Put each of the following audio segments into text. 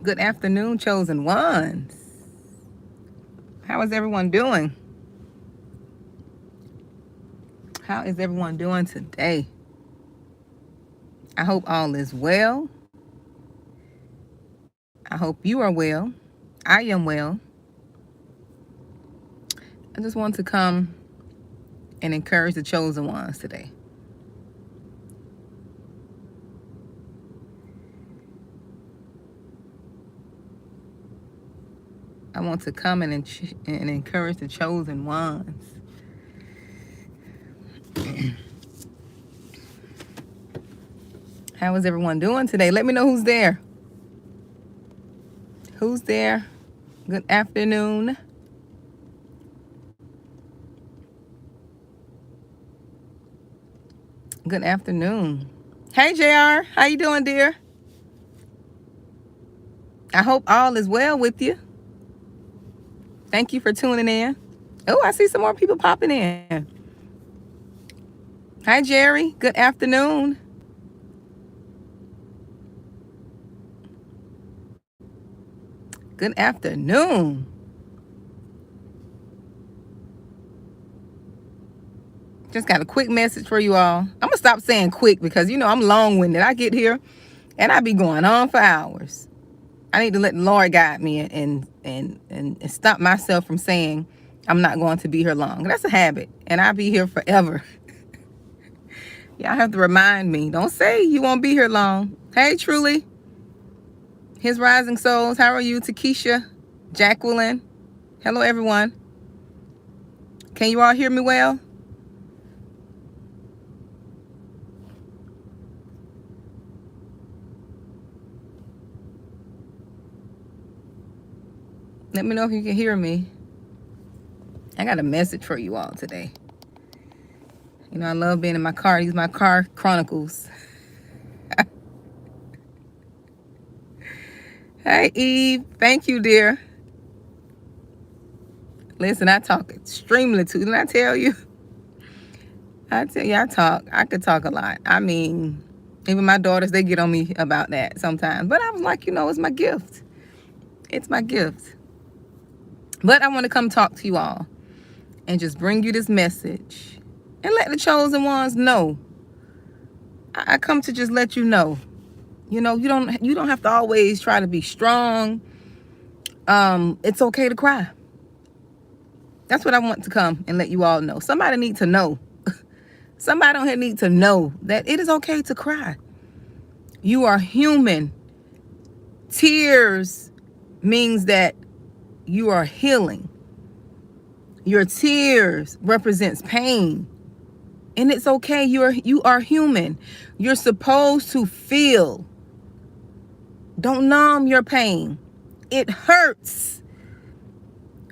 Good afternoon, chosen ones. How is everyone doing? How is everyone doing today? I hope all is well. I hope you are well. I am well. I just want to come and encourage the chosen ones today. I want to come and encourage the chosen ones. How is everyone doing today? Let me know who's there. Who's there? Good afternoon. Good afternoon. Hey, JR. How you doing, dear? I hope all is well with you. Thank you for tuning in. Oh, I see some more people popping in. Hi, Jerry. Good afternoon. Good afternoon. Just got a quick message for you all. I'm going to stop saying quick because, I'm long-winded. I get here and I be going on for hours. I need to let the Lord guide me and stop myself from saying I'm not going to be here long. That's a habit, and I'll be here forever. Y'all have to remind me. Don't say you won't be here long. Hey, Truly. His Rising Souls. How are you, Takesha? Jacqueline. Hello, everyone. Can you all hear me well? Let me know if you can hear me. I got a message for you all today. I love being in my car. These are my car chronicles. Hey, Eve. Thank you, dear. Listen, I talk extremely too. Didn't I tell you? I talk. I could talk a lot. I mean, even my daughters, they get on me about that sometimes. But I was like, it's my gift. It's my gift. But I want to come talk to you all and just bring you this message and let the chosen ones know. I come to just let you know. You don't have to always try to be strong. It's okay to cry. That's what I want to come and let you all know. Somebody need to know. Somebody on here need to know that it is okay to cry. You are human. Tears means that you are healing. Your tears represents pain. And it's okay. You are human. You're supposed to feel. Don't numb your pain. It hurts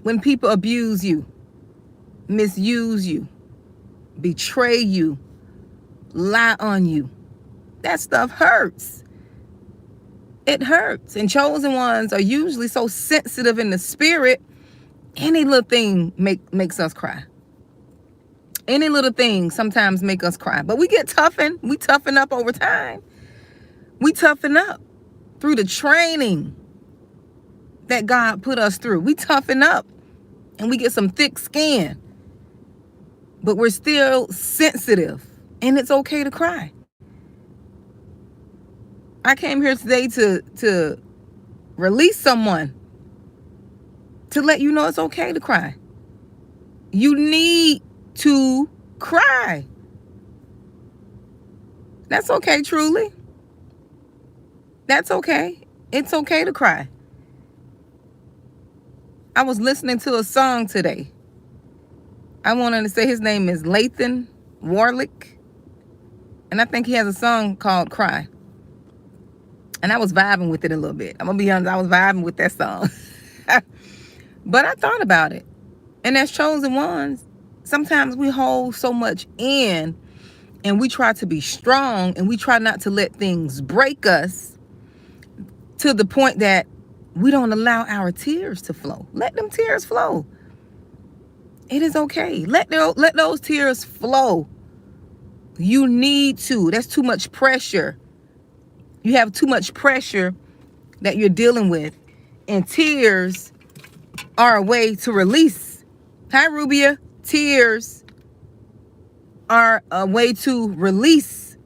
when people abuse you, misuse you, betray you, lie on you. That stuff hurts. It hurts. And chosen ones are usually so sensitive in the spirit. Any little thing makes us cry. Any little thing sometimes make us cry. But we get toughened. We toughen up over time. We toughen up through the training that God put us through. We toughen up and we get some thick skin. But we're still sensitive. And it's okay to cry. I came here today to release someone. To let you know it's okay to cry. You need to cry. That's okay, Truly. That's okay. It's okay to cry. I was listening to a song today. I wanted to say his name is Lathan Warlick. And I think he has a song called Cry. And I was vibing with it a little bit. I'm going to be honest, I was vibing with that song. But I thought about it. And as chosen ones, sometimes we hold so much in and we try to be strong and we try not to let things break us to the point that we don't allow our tears to flow. Let them tears flow. It is okay. Let those tears flow. You need to. That's too much pressure. You have too much pressure that you're dealing with. And tears are a way to release. Hi, Rubia. Tears are a way to release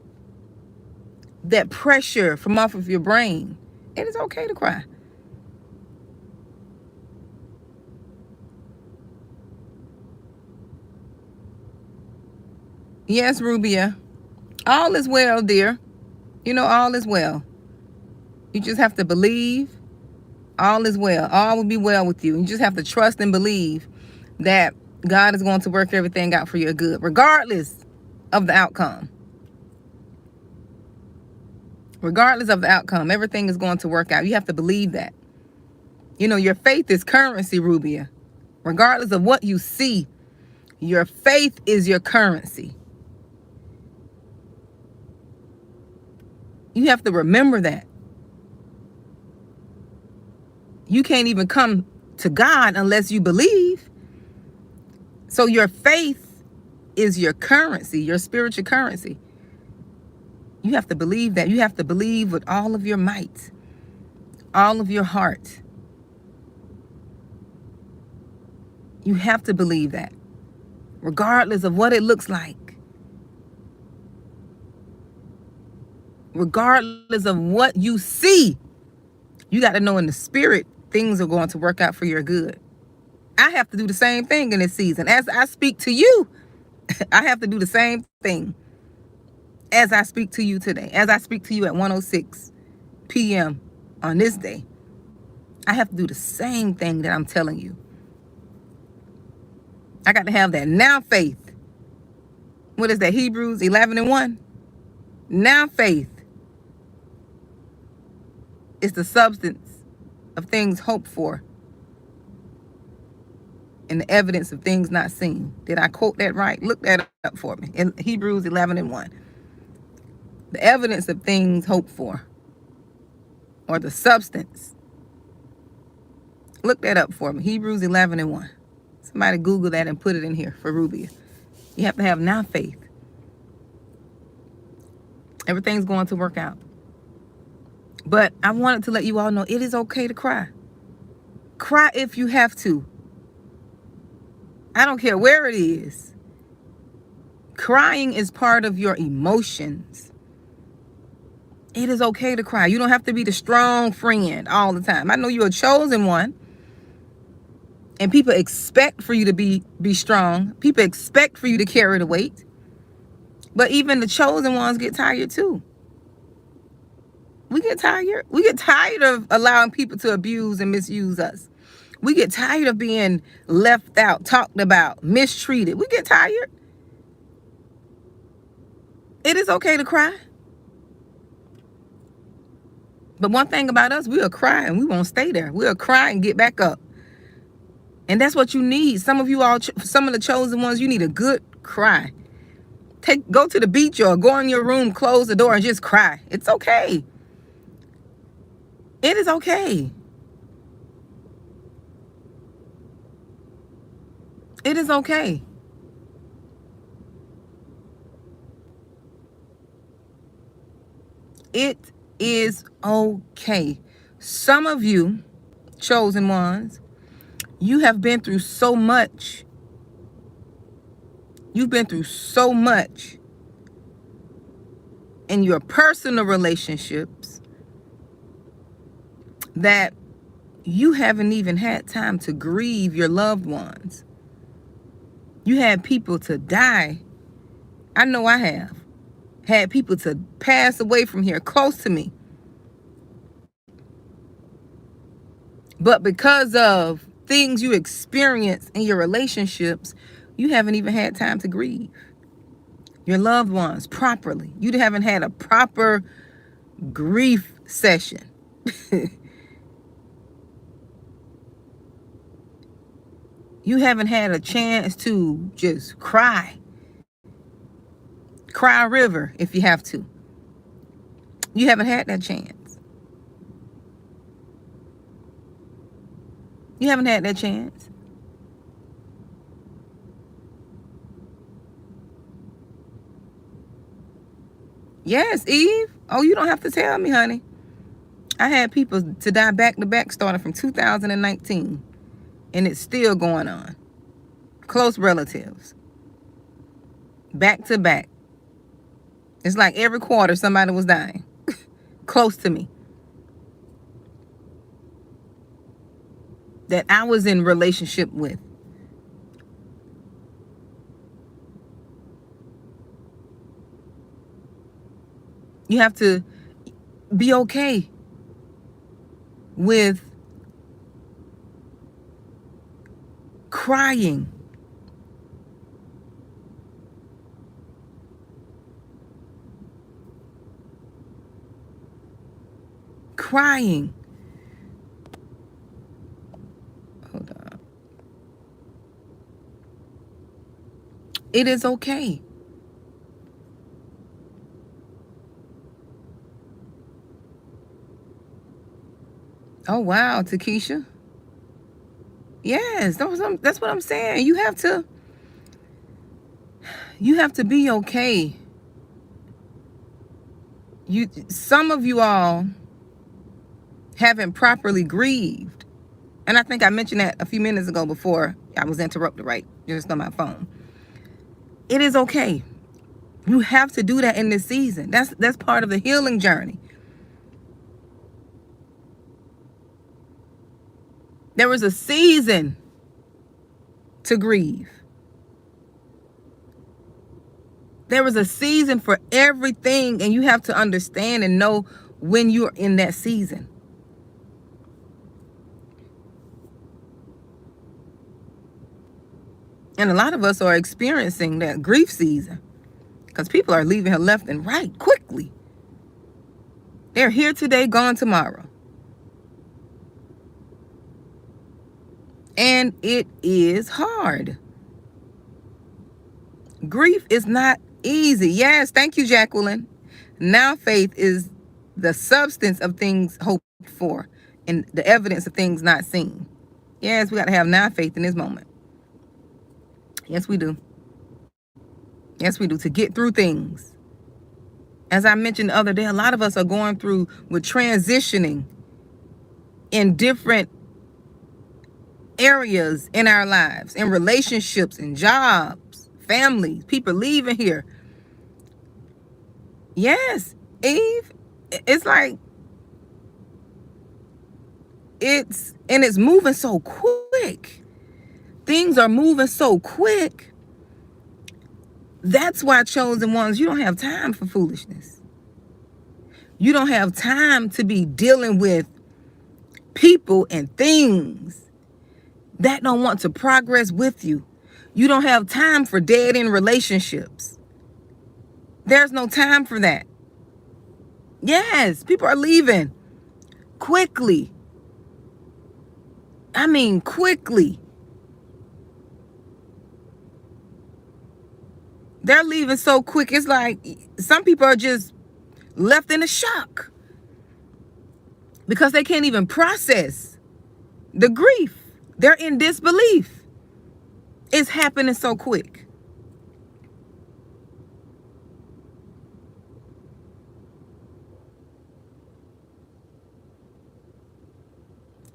that pressure from off of your brain. It is okay to cry. Yes, Rubia. All is well, dear. You know, all is well. You just have to believe all is well. All will be well with you. You just have to trust and believe that God is going to work everything out for your good, regardless of the outcome. Regardless of the outcome, everything is going to work out. You have to believe that. You know, your faith is currency, Rubia. Regardless of what you see, your faith is your currency. You have to remember that. You can't even come to God unless you believe. So your faith is your currency, your spiritual currency. You have to believe that. You have to believe with all of your might, all of your heart. You have to believe that, regardless of what it looks like. Regardless of what you see, you got to know in the spirit, things are going to work out for your good. I have to do the same thing in this season. As I speak to you, I have to do the same thing as I speak to you today. As I speak to you at 1:06 p.m. on this day, I have to do the same thing that I'm telling you. I got to have that now faith. What is that? Hebrews 11:1. Now faith is the substance of things hoped for and the evidence of things not seen. Did I quote that right? Look that up for me. In Hebrews 11:1. The evidence of things hoped for, or the substance. Look that up for me. Hebrews 11:1. Somebody Google that and put it in here for Rubia. You have to have now faith. Everything's going to work out. But I wanted to let you all know it is okay to cry. Cry if you have to. I don't care where it is. Crying is part of your emotions. It is okay to cry. You don't have to be the strong friend all the time. I know you're a chosen one. And people expect for you to be strong. People expect for you to carry the weight. But even the chosen ones get tired too. We get tired. We get tired of allowing people to abuse and misuse us. We get tired of being left out, talked about, mistreated. We get tired. It is okay to cry. But one thing about us, we'll cry and we won't stay there. We'll cry and get back up. And that's what you need. Some of you all, some of the chosen ones, you need a good cry. Go to the beach or go in your room, close the door and just cry. It's okay. It is okay. It is okay. It is okay. Some of you, chosen ones, you have been through so much. You've been through so much in your personal relationships that you haven't even had time to grieve your loved ones. You had people to die. I know I have. Had people to pass away from here, close to me. But because of things you experience in your relationships, you haven't even had time to grieve your loved ones properly. You haven't had a proper grief session. You haven't had a chance to just cry. Cry a river if you have to. You haven't had that chance. You haven't had that chance. Yes, Eve. Oh, you don't have to tell me, honey. I had people to die back to back starting from 2019, and it's still going on. Close relatives. Back to back. It's like every quarter somebody was dying. Close to me. That I was in relationship with. You have to be okay with crying. Crying. Hold on. It is okay. Oh, wow, Takesha. Yes, that's what I'm saying. You have to be okay. Some of you all haven't properly grieved. And I think I mentioned that a few minutes ago before I was interrupted, right? Just on my phone. It is okay. You have to do that in this season. That's part of the healing journey. There was a season to grieve. There was a season for everything, and you have to understand and know when you're in that season. And a lot of us are experiencing that grief season because people are leaving here left and right quickly. They're here today, gone tomorrow. And it is hard. Grief is not easy. Yes, thank you, Jacqueline. Now faith is the substance of things hoped for and the evidence of things not seen. Yes, we got to have now faith in this moment. Yes, we do. Yes, we do. To get through things. As I mentioned the other day, a lot of us are going through with transitioning in different areas in our lives, in relationships, in jobs, families, people leaving here. Yes, Eve, it's like it's moving so quick. Things are moving so quick. That's why, chosen ones, you don't have time for foolishness. You don't have time to be dealing with people and things that don't want to progress with you. You don't have time for dead-end relationships. There's no time for that. Yes, people are leaving quickly. I mean, quickly. They're leaving so quick. It's like some people are just left in a shock because they can't even process the grief. They're in disbelief. It's happening so quick.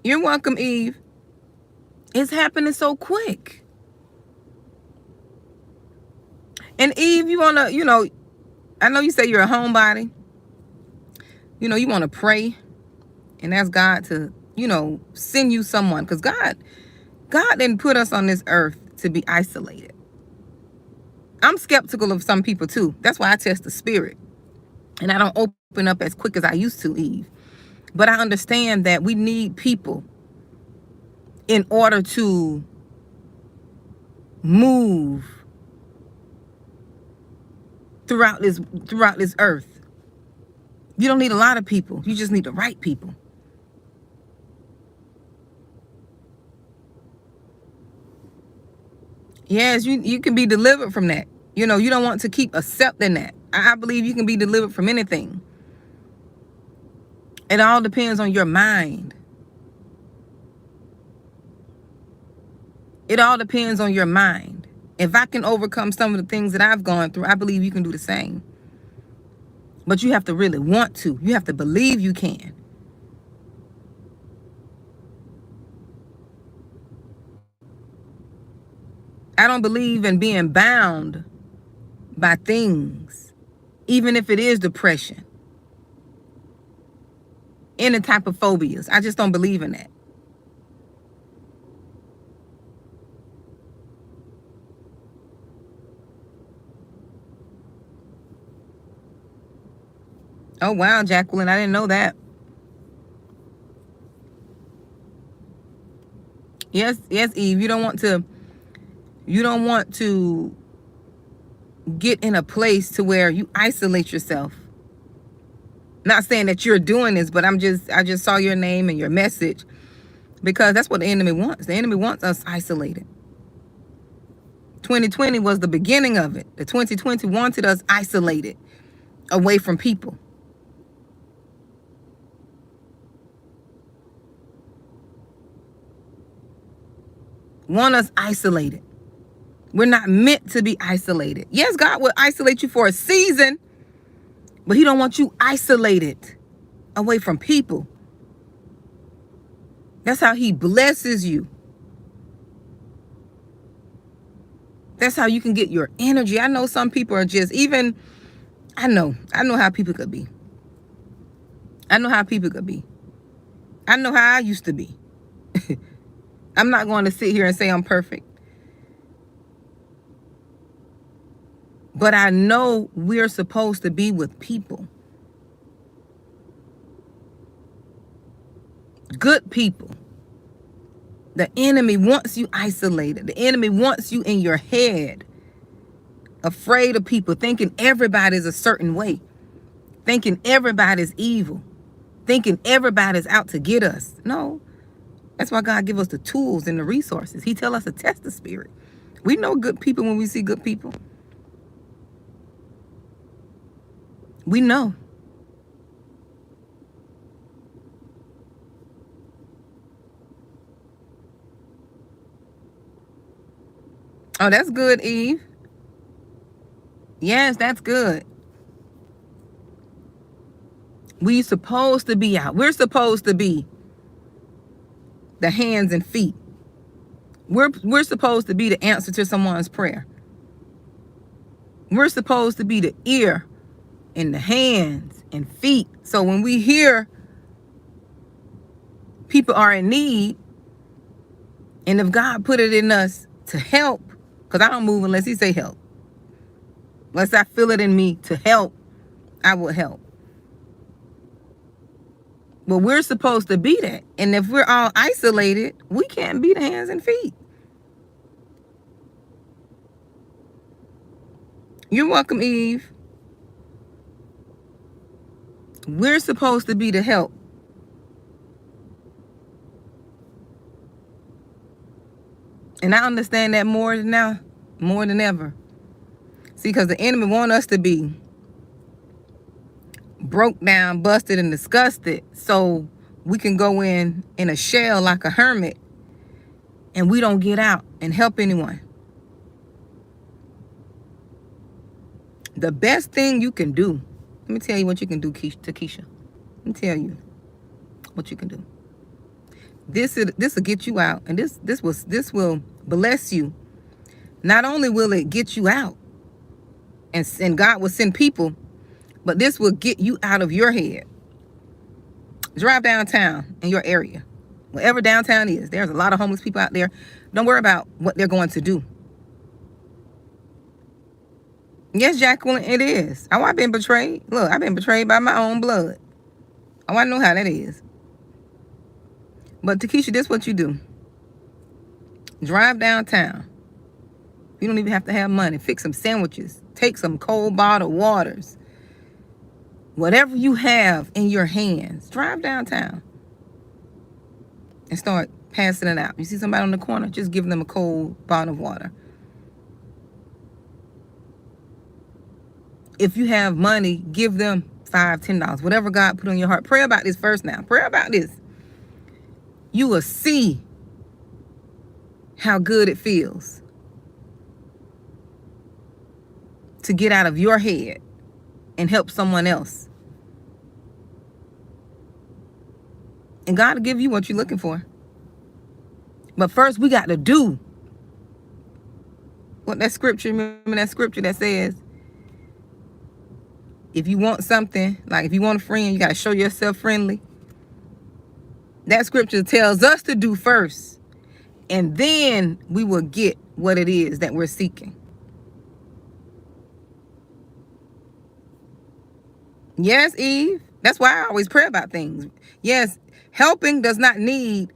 You're welcome, Eve. It's happening so quick. And Eve, you want to, I know you say you're a homebody. You want to pray and ask God to, send you someone. Because God didn't put us on this earth to be isolated. I'm skeptical of some people too. That's why I test the spirit. And I don't open up as quick as I used to, Eve. But I understand that we need people in order to move throughout this earth. You don't need a lot of people. You just need the right people. Yes, you can be delivered from that. You don't want to keep accepting that. I believe you can be delivered from anything. It all depends on your mind. It all depends on your mind. If I can overcome some of the things that I've gone through, I believe you can do the same. But you have to really want to. You have to believe you can. I don't believe in being bound by things, even if it is depression, any type of phobias. I just don't believe in that. Oh, wow, Jacqueline, I didn't know that. Yes, Eve, you don't want to get in a place to where you isolate yourself. Not saying that you're doing this, but I just saw your name and your message, because that's what the enemy wants. The enemy wants us isolated. 2020 was the beginning of it. The 2020 wanted us isolated, away from people. Want us isolated. We're not meant to be isolated. Yes, God will isolate you for a season, but he don't want you isolated, away from people. That's how he blesses you. That's how you can get your energy. I know some people are just, even, I know how people could be. I know how people could be. I know how I used to be. I'm not going to sit here and say I'm perfect. But I know we're supposed to be with people. Good people. The enemy wants you isolated. The enemy wants you in your head, afraid of people, thinking everybody's a certain way, thinking everybody's evil, thinking everybody's out to get us. No. That's why God give us the tools and the resources. He tell us to test the spirit. We know good people when we see good people. We know. Oh, that's good, Eve. Yes, that's good. We supposed to be out. We're supposed to be the hands and feet. We're supposed to be the answer to someone's prayer. We're supposed to be the ear and the hands and feet. So when we hear people are in need, and if God put it in us to help, because I don't move unless he say help. Unless I feel it in me to help, I will help. But we're supposed to be that. And if we're all isolated, we can't be the hands and feet. You're welcome, Eve. We're supposed to be the help. And I understand that more than ever. See, because the enemy want us to be broke down, busted, and disgusted, so we can go in a shell like a hermit, and we don't get out and help anyone. The best thing you can do, let me tell you what you can do, Takesha. Let me tell you what you can do. This will get you out, and this will bless you. Not only will it get you out, and God will send people, but this will get you out of your head. Drive downtown in your area. Wherever downtown is, there's a lot of homeless people out there. Don't worry about what they're going to do. Yes, Jacqueline, it is. Oh, I've been betrayed. Look, I've been betrayed by my own blood. Oh, I know how that is. But Takesha, this is what you do. Drive downtown. You don't even have to have money. Fix some sandwiches. Take some cold bottled waters. Whatever you have in your hands, drive downtown and start passing it out. You see somebody on the corner, just give them a cold bottle of water. If you have money, give them $5, $10, whatever God put on your heart. Pray about this first now. Pray about this. You will see how good it feels to get out of your head and help someone else. And God will give you what you're looking for. But first, we got to do. What that scripture, remember that scripture that says, if you want something, like if you want a friend, you got to show yourself friendly. That scripture tells us to do first, and then we will get what it is that we're seeking. Yes, Eve. That's why I always pray about things. Yes, helping does not mean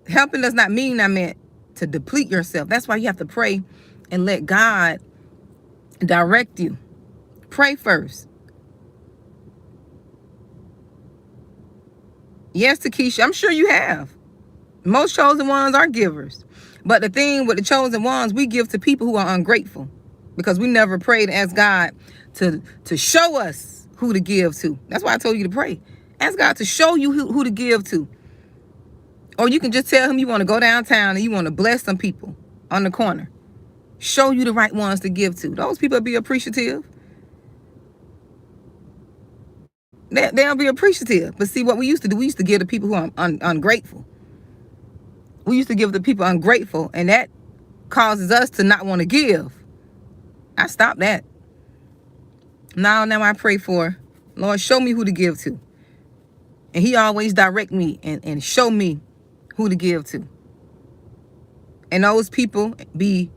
I meant to deplete yourself. That's why you have to pray and let God direct you. Pray first. Yes, Takesha, I'm sure you have. Most chosen ones are givers. But the thing with the chosen ones, we give to people who are ungrateful because we never prayed and asked God to show us who to give to. That's why I told you to pray. Ask God to show you who to give to. Or you can just tell him you want to go downtown and you want to bless some people on the corner. Show you the right ones to give to. Those people will be appreciative. They'll be appreciative. But see, what we used to do, we used to give to people who are ungrateful. We used to give to people ungrateful, and that causes us to not want to give. I stopped that. Now I pray for, Lord, show me who to give to. And he always direct me and show me who to give to. And those people be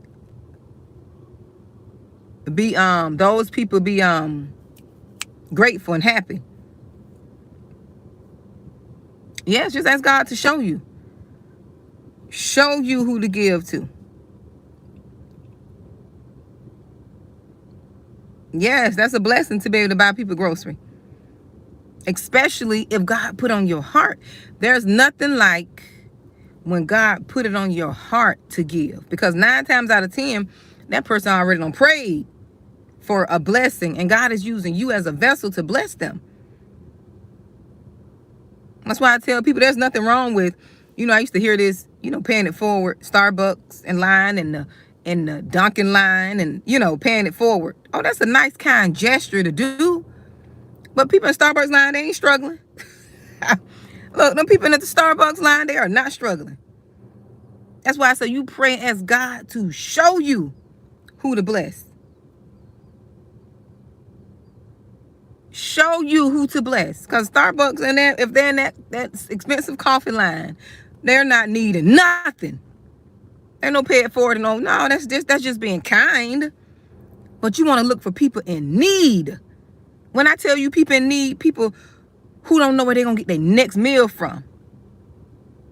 grateful and happy. Yes, just ask God to show you. Show you who to give to. Yes, that's a blessing to be able to buy people grocery. Especially if God put on your heart. There's nothing like when God put it on your heart to give. Because 9 times out of 10, that person already done prayed for a blessing. And God is using you as a vessel to bless them. That's why I tell people there's nothing wrong with, I used to hear this, paying it forward, Starbucks in line and the Dunkin' line and, paying it forward. Oh, that's a nice, kind gesture to do. But people in Starbucks line, they ain't struggling. Look, them people at the Starbucks line, they are not struggling. That's why I say you pray and ask God to show you who to bless. Show you who to bless. Because Starbucks, if they're in that expensive coffee line, they're not needing nothing. Ain't no pay it forward and no, that's just being kind. But you want to look for people in need. When I tell you people in need, people who don't know where they're going to get their next meal from,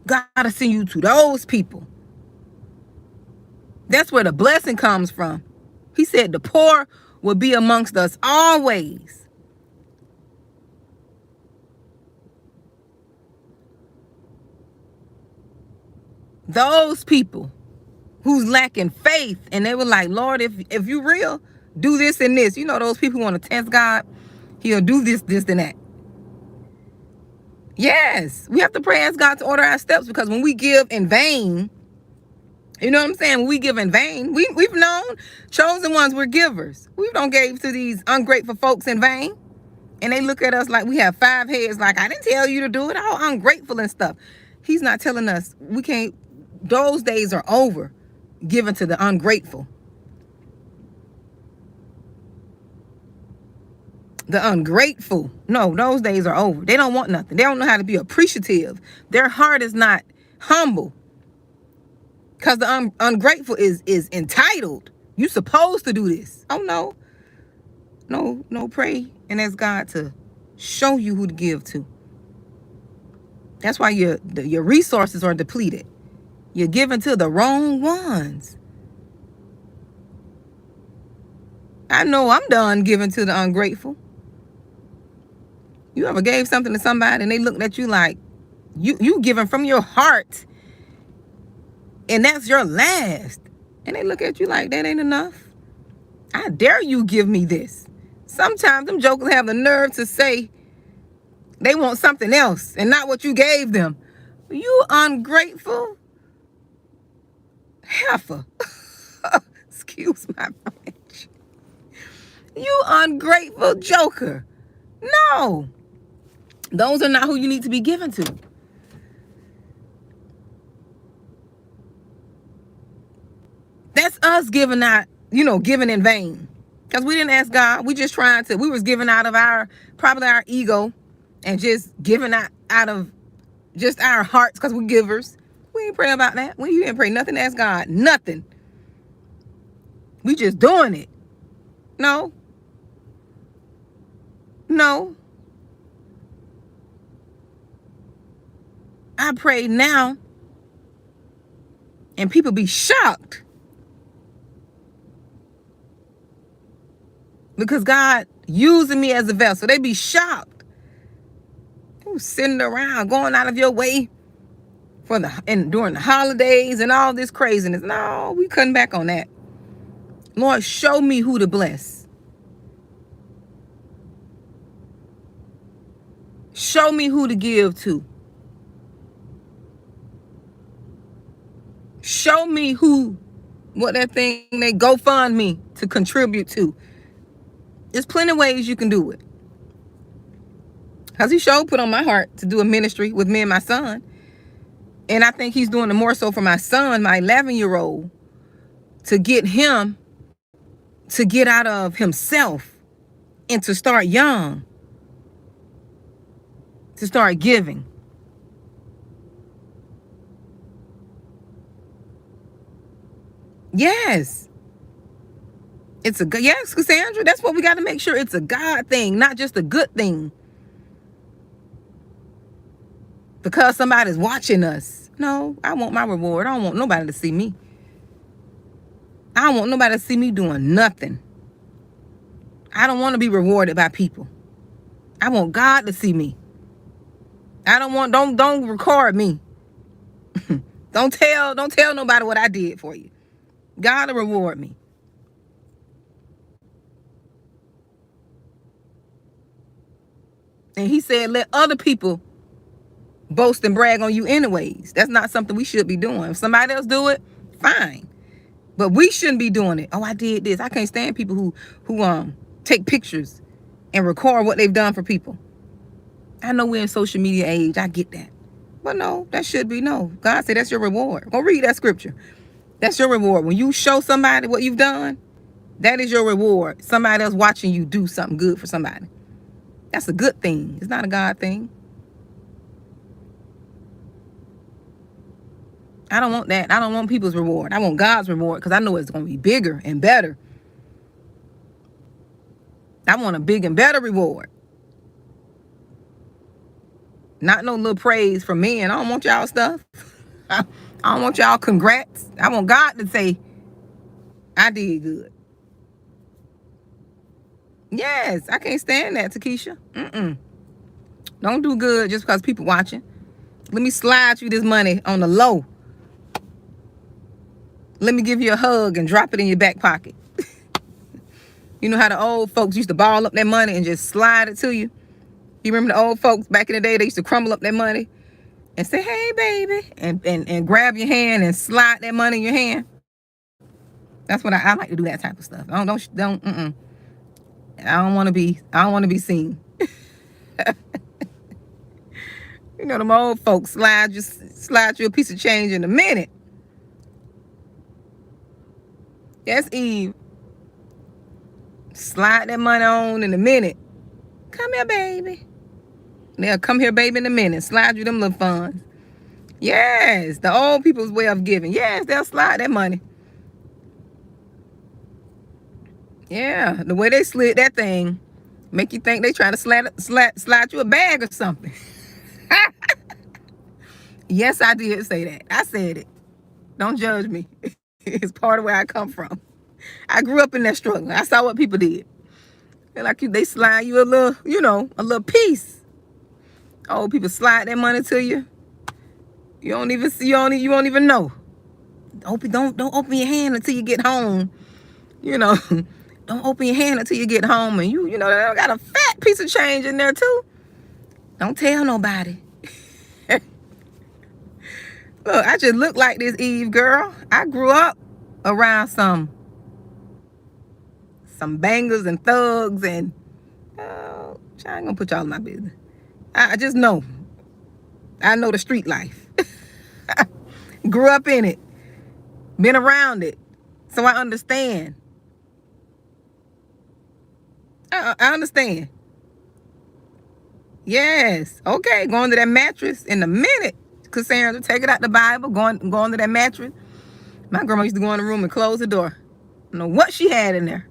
God to send you to those people. That's where the blessing comes from. He said the poor will be amongst us always. Those people who's lacking faith, and they were like, Lord, if you real, do this and this. Those people who want to test God, he'll do this, and that. Yes, we have to pray, ask God to order our steps, because when we give in vain, you know what I'm saying? When we give in vain, we've known chosen ones, we're givers. We don't give to these ungrateful folks in vain. And they look at us like we have 5 heads, like, I didn't tell you to do it, all ungrateful and stuff. He's not telling us we can't. Those days are over, given to the ungrateful. The ungrateful, no, those days are over. They don't want nothing. They don't know how to be appreciative. Their heart is not humble. Because the ungrateful is entitled. You supposed to do this. Oh, no, pray and ask God to show you who to give to. That's why your resources are depleted. You're giving to the wrong ones. I know I'm done giving to the ungrateful. You ever gave something to somebody and they looked at you like, you giving from your heart, and that's your last. And they look at you like, that ain't enough. I dare you give me this. Sometimes them jokers have the nerve to say they want something else and not what you gave them. You ungrateful heifer. Excuse my French. You ungrateful joker. No. Those are not who you need to be given to. That's us giving out, giving in vain. Because we didn't ask God. We just we was giving out of probably our ego, and just giving out of just our hearts, because we're givers. We ain't pray about that. You didn't pray nothing to ask God. Nothing. We just doing it. No. I pray now, and people be shocked. Because God using me as a vessel. They be shocked. You sitting around, going out of your way during the holidays and all this craziness. No, we cutting back on that. Lord, show me who to bless. Show me who to give to. Show me what that thing they GoFundMe to contribute to. There's plenty of ways you can do it. Because he put on my heart to do a ministry with me and my son. And I think he's doing it more so for my son, my 11-year-old, to get him to get out of himself and to start young, to start giving. Yes. Yes, Cassandra, that's what we got to make sure it's a God thing, not just a good thing. Because somebody's watching us. No, I want my reward. I don't want nobody to see me. I don't want nobody to see me doing nothing. I don't want to be rewarded by people. I want God to see me. Don't record me. Don't tell nobody what I did for you. God will reward me. And he said, let other people boast and brag on you anyways. That's not something we should be doing. If somebody else do it, fine. But we shouldn't be doing it. Oh, I did this. I can't stand people who take pictures and record what they've done for people. I know we're in social media age. I get that. But no, that should be no. God said that's your reward. Go read that scripture. That's your reward. When you show somebody what you've done, that is your reward. Somebody else watching you do something good for somebody. That's a good thing. It's not a God thing. I don't want that. I don't want people's reward. I want God's reward, because I know it's going to be bigger and better. I want a big and better reward. Not no little praise from men. I don't want y'all stuff. I don't want y'all congrats. I want God to say, I did good. Yes, I can't stand that, Takesha. Don't do good just because people watching. Let me slide you this money on the low. Let me give you a hug and drop it in your back pocket. You know how the old folks used to ball up their money and just slide it to you? You remember the old folks back in the day, they used to crumble up their money and say, hey, baby, and grab your hand and slide that money in your hand. That's what I like to do, that type of stuff. I don't want to be seen. You know, them old folks slide you a piece of change in a minute. Yes, Eve. Slide that money on in a minute. Come here, baby. They'll come here, baby, in a minute. Slide you them little funds. Yes, the old people's way of giving. Yes, they'll slide that money. Yeah, the way they slid that thing make you think they trying to slide you a bag or something. Yes, I did say that. I said it. Don't judge me. It's part of where I come from. I grew up in that struggle. I saw what people did. They slide you a little piece. Old people slide that money to you. You don't even see. You won't even know. Don't open your hand until you get home. Don't open your hand until you get home, and they got a fat piece of change in there too. Don't tell nobody. Look, I just look like this Eve girl. I grew up around some bangers and thugs, and I ain't gonna put y'all in my business. I just know. I know the street life. Grew up in it. Been around it. So I understand. I understand. Yes. Okay. Going to that mattress in a minute. Cassandra, take it out the Bible. Going to that mattress. My grandma used to go in the room and close the door. I don't know what she had in there.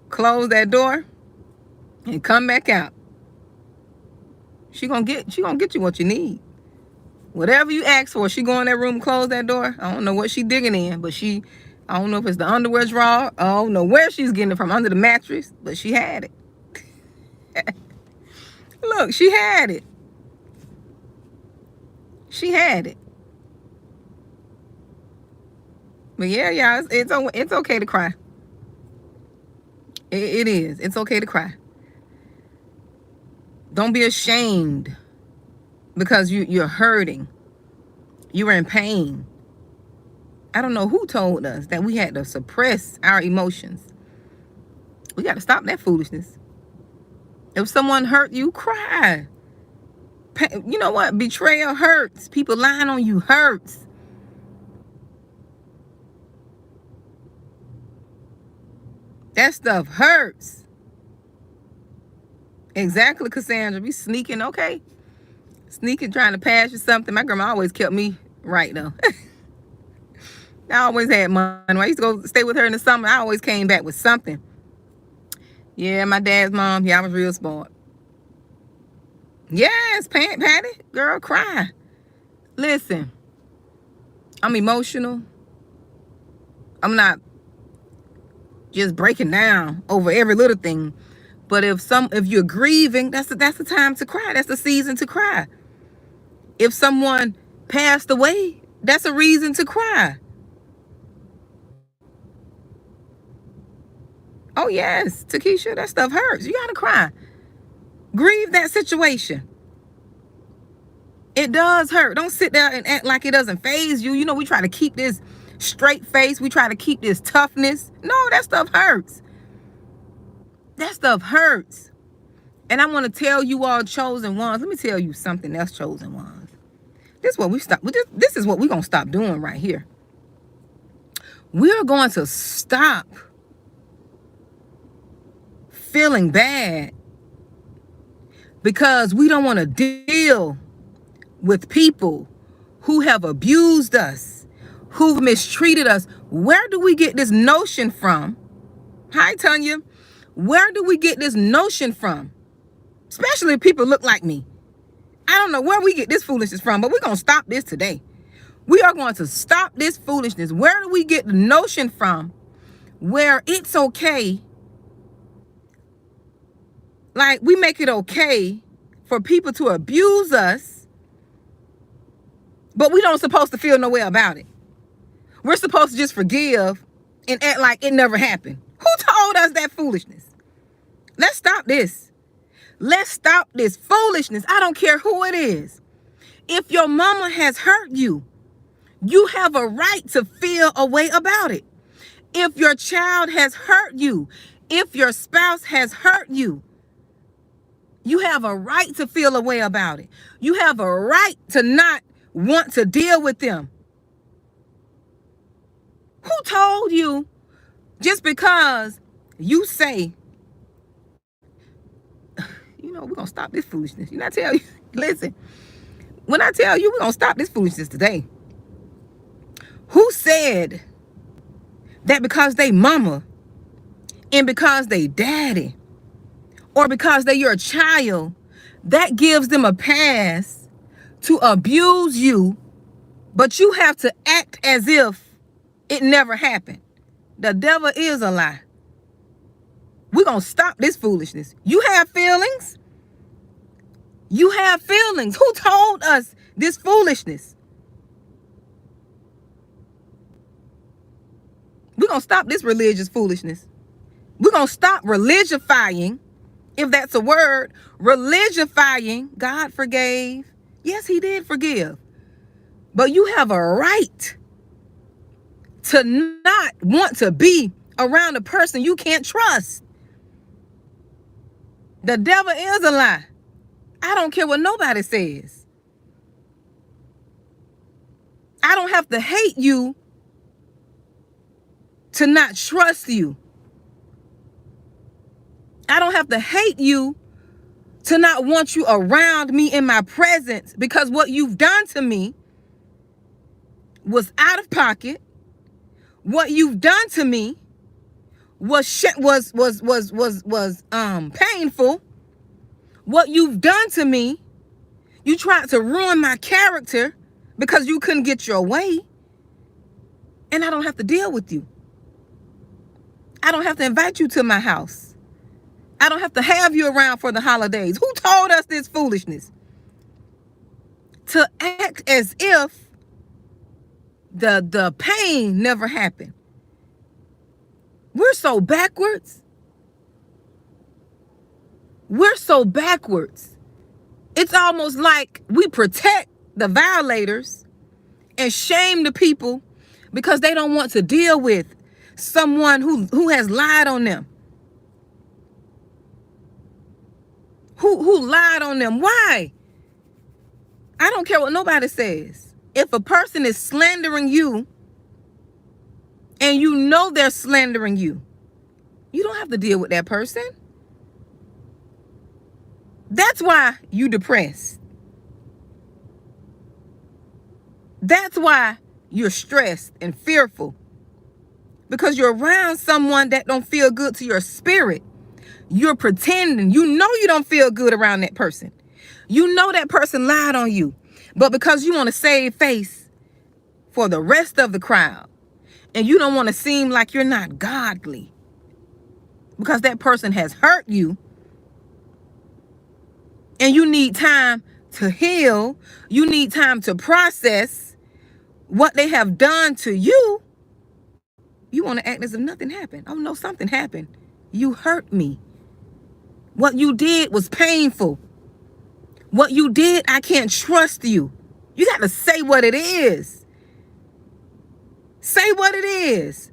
Close that door and come back out. She gonna get you what you need. Whatever you ask for, she go in that room and close that door. I don't know what she digging in, but I don't know if it's the underwear drawer. I don't know where she's getting it from, under the mattress, but she had it. Look, she had it. She had it. But yeah, y'all, it's okay to cry. It is. It's okay to cry. Don't be ashamed because you're hurting. You are in pain. I don't know who told us that we had to suppress our emotions. We got to stop that foolishness. If someone hurt you, cry. You know what? Betrayal hurts. People lying on you hurts. That stuff hurts. Exactly, Cassandra. Be sneaking, okay? Sneaking, trying to pass you something. My grandma always kept me right, though. I always had money. When I used to go stay with her in the summer, I always came back with something. Yeah, my dad's mom. Yeah, I was real smart. Yes, Patty. Girl, cry. Listen, I'm emotional. I'm not just breaking down over every little thing. But if you're grieving, that's the time to cry. That's the season to cry. If someone passed away, that's a reason to cry. Oh yes, Takesha, that stuff hurts. You gotta cry. Grieve that situation. It does hurt. Don't sit there and act like it doesn't faze you. You know, we try to keep this straight face. We try to keep this toughness. No, that stuff hurts. That stuff hurts. And I want to tell you all, chosen ones, let me tell you something else, chosen ones. This is what we're going to stop doing right here. We're going to stop feeling bad because we don't want to deal with people who have abused us, who've mistreated us. Where do we get this notion from? Hi, Tanya. Where do we get this notion from? Especially if people look like me. I don't know where we get this foolishness from, but we're going to stop this today. We are going to stop this foolishness. Where do we get the notion from where it's okay? Like, we make it okay for people to abuse us, but we don't supposed to feel no way about it. We're supposed to just forgive and act like it never happened. Who told us that foolishness? Let's stop this. Let's stop this foolishness. I don't care who it is. If your mama has hurt you, you have a right to feel a way about it. If your child has hurt you, if your spouse has hurt you, you have a right to feel a way about it. You have a right to not want to deal with them. Who told you just because you say, you know, we're going to stop this foolishness. You know, I tell you, listen, when I tell you we're going to stop this foolishness today, who said that because they mama and because they daddy or because they your child, that gives them a pass to abuse you, but you have to act as if it never happened? The devil is a lie. We're going to stop this foolishness. You have feelings. You have feelings. Who told us this foolishness? We're going to stop this religious foolishness. We're going to stop religifying, if that's a word, religifying. God forgave. Yes, he did forgive. But you have a right to not want to be around a person you can't trust. The devil is a lie. I don't care what nobody says. I don't have to hate you to not trust you. I don't have to hate you to not want you around me in my presence, because what you've done to me was out of pocket. What you've done to me was painful. What you've done to me, you tried to ruin my character because you couldn't get your way. And I don't have to deal with you. I don't have to invite you to my house. I don't have to have you around for the holidays. Who told us this foolishness? To act as if the pain never happened. We're so backwards. We're so backwards. It's almost like we protect the violators and shame the people because they don't want to deal with someone who has lied on them. Who lied on them. Why? I don't care what nobody says. If a person is slandering you and you know they're slandering you, you don't have to deal with that person. That's why you depressed. That's why you're stressed and fearful, because you're around someone that don't feel good to your spirit. You're pretending. You know you don't feel good around that person. You know that person lied on you, but because you want to save face for the rest of the crowd, and you don't want to seem like you're not godly because that person has hurt you, and you need time to heal, you need time to process what they have done to you, you want to act as if nothing happened. Oh no, something happened. You hurt me. What you did was painful. What you did, I can't trust you. You got to say what it is. Say what it is.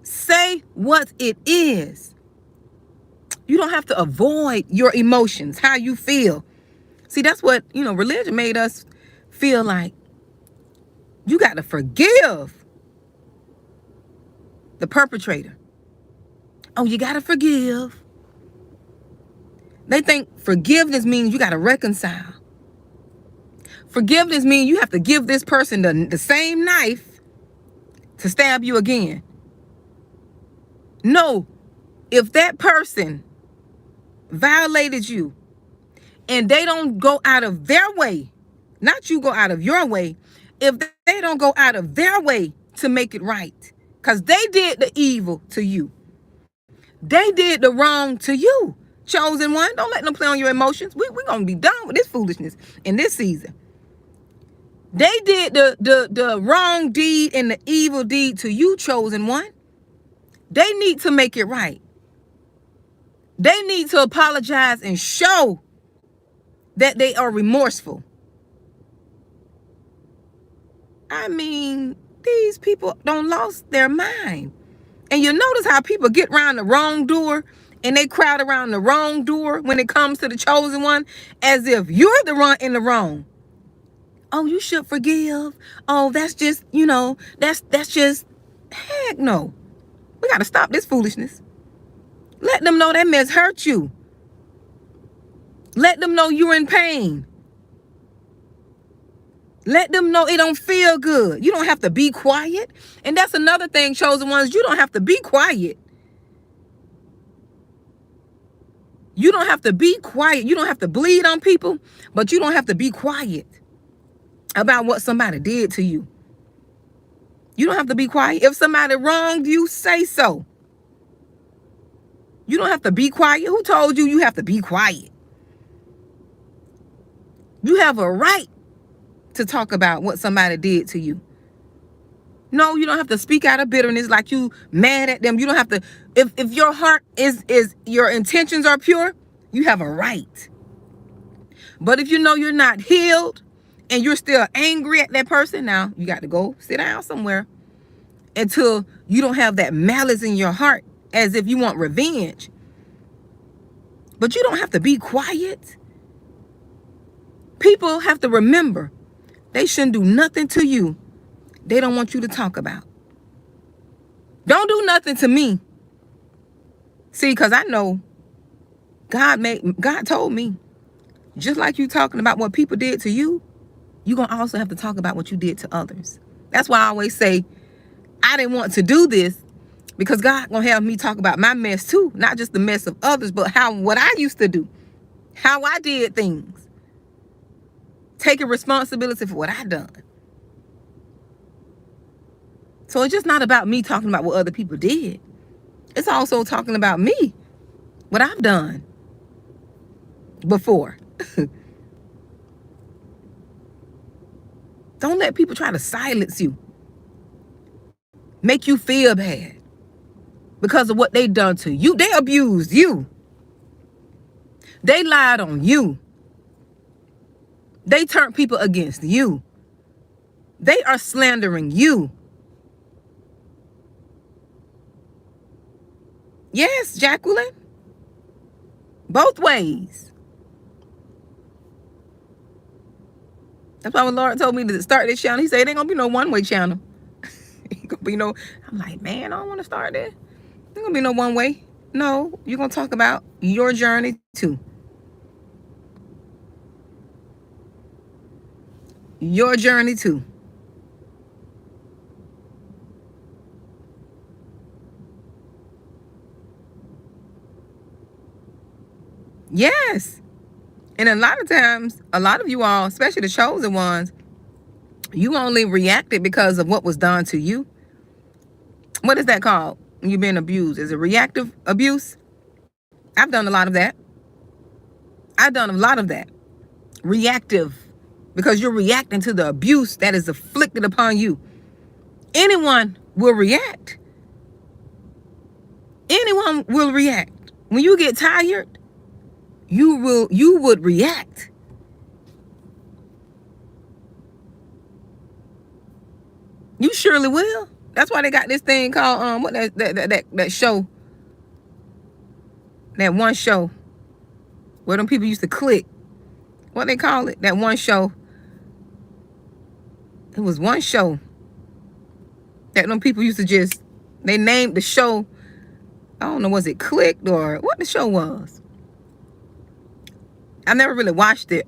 Say what it is. You don't have to avoid your emotions, how you feel. See, that's what, religion made us feel like. You got to forgive the perpetrator. Oh, you got to forgive. They think forgiveness means you got to reconcile. Forgiveness means you have to give this person the same knife to stab you again. No, if that person violated you and they don't go out of their way, not you go out of your way, if they don't go out of their way to make it right, because they did the evil to you, they did the wrong to you, chosen one, don't let them play on your emotions. We're going to be done with this foolishness in this season. They did the wrong deed and the evil deed to you, chosen one. They need to make it right. They need to apologize and show that they are remorseful. I mean, these people don't lost their mind. And you notice how people get around the wrong door and they crowd around the wrong door when it comes to the chosen one, as if you're the one in the wrong. Oh, you should forgive. Oh, that's just, that's just, heck no. We got to stop this foolishness. Let them know that mess hurt you. Let them know you're in pain. Let them know it don't feel good. You don't have to be quiet. And that's another thing, chosen ones. You don't have to be quiet. You don't have to be quiet. You don't have to bleed on people, but you don't have to be quiet about what somebody did to you. You don't have to be quiet. If somebody wronged you, say so. You don't have to be quiet. Who told you you have to be quiet? You have a right to talk about what somebody did to you. No, you don't have to speak out of bitterness like you mad at them. You don't have to. If your heart is your intentions are pure, you have a right. But if you know you're not healed and you're still angry at that person, now you got to go sit down somewhere until you don't have that malice in your heart as if you want revenge. But you don't have to be quiet. People have to remember, They shouldn't do nothing to you they don't want you to talk about. Don't do nothing to me. See, because I know God told me, just like you talking about what people did to you, you're going to also have to talk about what you did to others. That's why I always say, I didn't want to do this because God going to have me talk about my mess too. Not just the mess of others, but what I used to do. How I did things. Taking responsibility for what I done. So it's just not about me talking about what other people did. It's also talking about me. What I've done before. Don't let people try to silence you. Make you feel bad. Because of what they done to you. They abused you. They lied on you. They turned people against you. They are slandering you. Yes, Jacqueline. Both ways. That's why when Lord told me to start this channel, he said it ain't gonna be no one-way channel. Ain't gonna be no, I'm like, man, I don't want to start this. Ain't gonna be no one way. No, you're gonna talk about your journey too. Your journey too. Yes. And a lot of times, a lot of you all, especially the chosen ones, you only reacted because of what was done to you. What is that called when you're being abused? Is it reactive abuse? I've done a lot of that. I've done a lot of that. Reactive. Because you're reacting to the abuse that is afflicted upon you. Anyone will react. Anyone will react. When you get tired, you would react. You surely will. That's why they got this thing called what that show. That one show where them people used to click. What they call it? That one show. It was one show that them people used to just, they named the show, I don't know, was it Clicked or what the show was? I never really watched it.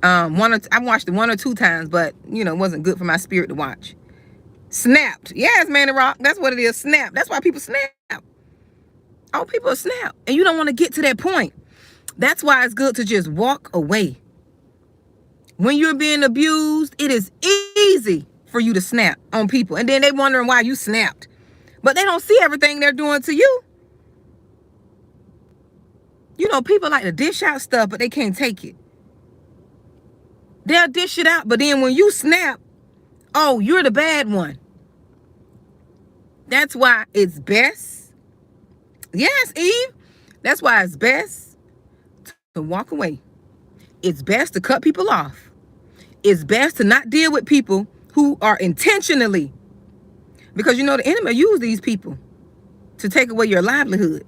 I watched it 1 or 2 times, but you know, it wasn't good for my spirit to watch. Snapped. Yes, Manny Rock. That's what it is. Snap. That's why people snap. Oh, people snap. And you don't want to get to that point. That's why it's good to just walk away. When you're being abused, it is easy for you to snap on people. And then they wondering why you snapped. But they don't see everything they're doing to you. You know, people like to dish out stuff, but they can't take it. They'll dish it out, but then when you snap, oh, you're the bad one. That's why it's best. Yes, Eve. That's why it's best to walk away. It's best to cut people off. It's best to not deal with people who are intentionally, because you know the enemy use these people to take away your livelihood.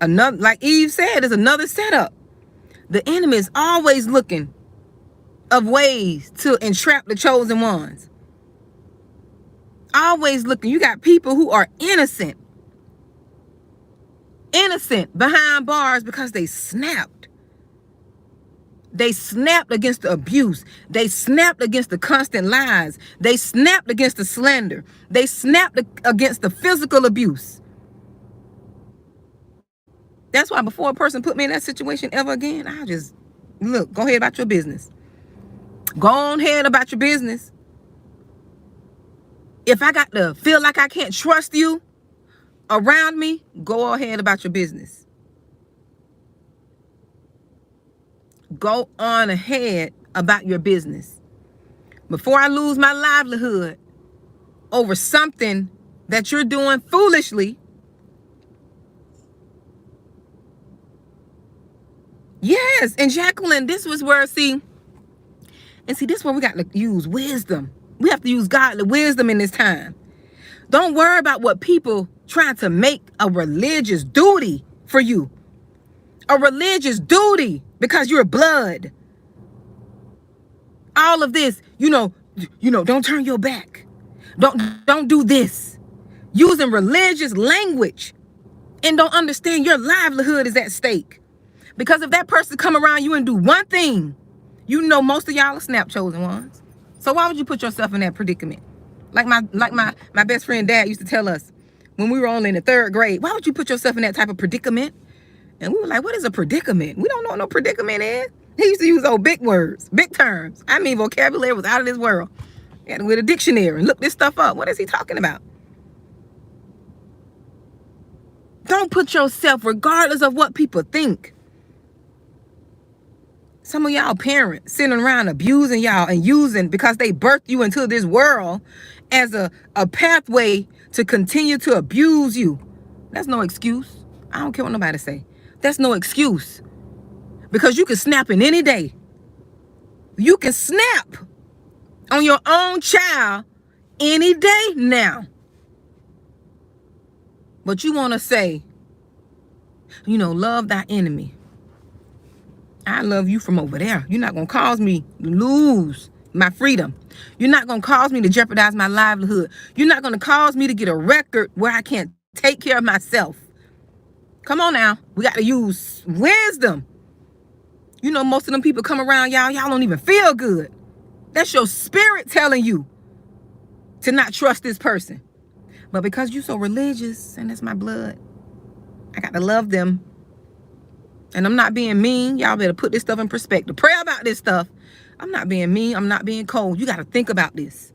Another, like Eve said, is another setup. The enemy is always looking of ways to entrap the chosen ones. Always looking. You got people who are innocent behind bars because they snapped. They snapped against the abuse. They snapped against the constant lies. They snapped against the slander. They snapped against the physical abuse. That's why before a person put me in that situation ever again, I just, look, go ahead about your business. Go on ahead about your business. If I got to feel like I can't trust you around me, go ahead about your business. Go on ahead about your business. Before I lose my livelihood over something that you're doing foolishly. Yes, and Jacqueline, this was where, this is where we got to use wisdom. We have to use godly wisdom in this time. Don't worry about what people trying to make a religious duty for you. A religious duty because you're blood. all of this, don't turn your back. Don't do this. Using religious language and don't understand your livelihood is at stake. Because if that person come around you and do one thing, most of y'all are snap chosen ones. So why would you put yourself in that predicament? Like my best friend dad used to tell us when we were only in the 3rd grade, why would you put yourself in that type of predicament? And we were like, what is a predicament? We don't know what no predicament is. He used to use old big words, big terms. I mean, vocabulary was out of this world. He had to go to a dictionary and look this stuff up. What is he talking about? Don't put yourself, regardless of what people think. Some of y'all parents sitting around abusing y'all and using, because they birthed you into this world as a pathway to continue to abuse you. That's no excuse. I don't care what nobody say. That's no excuse. Because you can snap in any day. You can snap on your own child any day now. But you want to say, love thy enemy. I love you from over there. You're not going to cause me to lose my freedom. You're not going to cause me to jeopardize my livelihood. You're not going to cause me to get a record where I can't take care of myself. Come on now. We got to use wisdom. Most of them people come around y'all don't even feel good. That's your spirit telling you to not trust this person. But because you so religious, and that's my blood, I got to love them. And I'm not being mean. Y'all better put this stuff in perspective. Pray about this stuff. I'm not being mean. I'm not being cold. You got to think about this.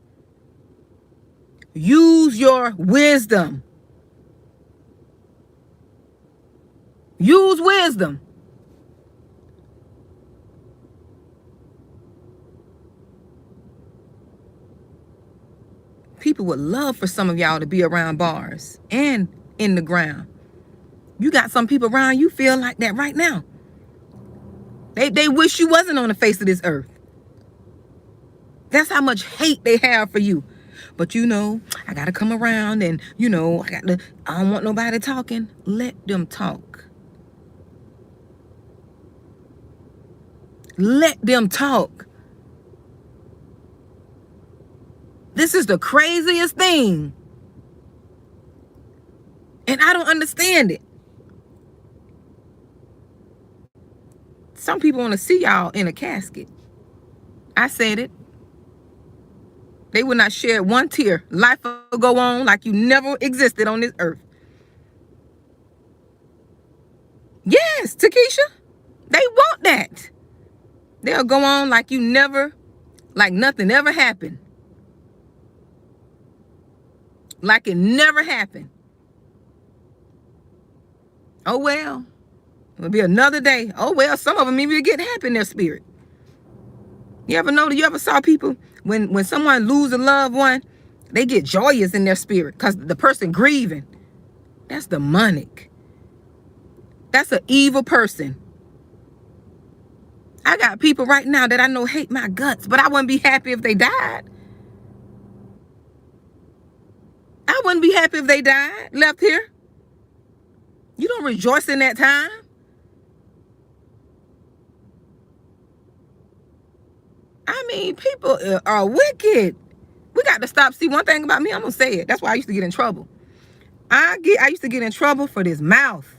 Use your wisdom. Use wisdom. People would love for some of y'all to be around bars and in the ground. You got some people around you feel like that right now. They wish you wasn't on the face of this earth. That's how much hate they have for you. But I got to come around and, I don't want nobody talking. Let them talk. Let them talk. This is the craziest thing. And I don't understand it. Some people want to see y'all in a casket. I said it. They will not shed one tear. Life will go on like you never existed on this earth. Yes, Takesha. They want that. They'll go on like nothing ever happened. Like it never happened. Oh, well. It'll be another day. Oh, well, some of them even get happy in their spirit. You ever saw people, when someone loses a loved one, they get joyous in their spirit because the person grieving. That's demonic. That's an evil person. I got people right now that I know hate my guts, but I wouldn't be happy if they died. I wouldn't be happy if they died, left here. You don't rejoice in that time. I mean, people are wicked. We got to stop. See, one thing about me, I'm going to say it. That's why I used to get in trouble. I used to get in trouble for this mouth.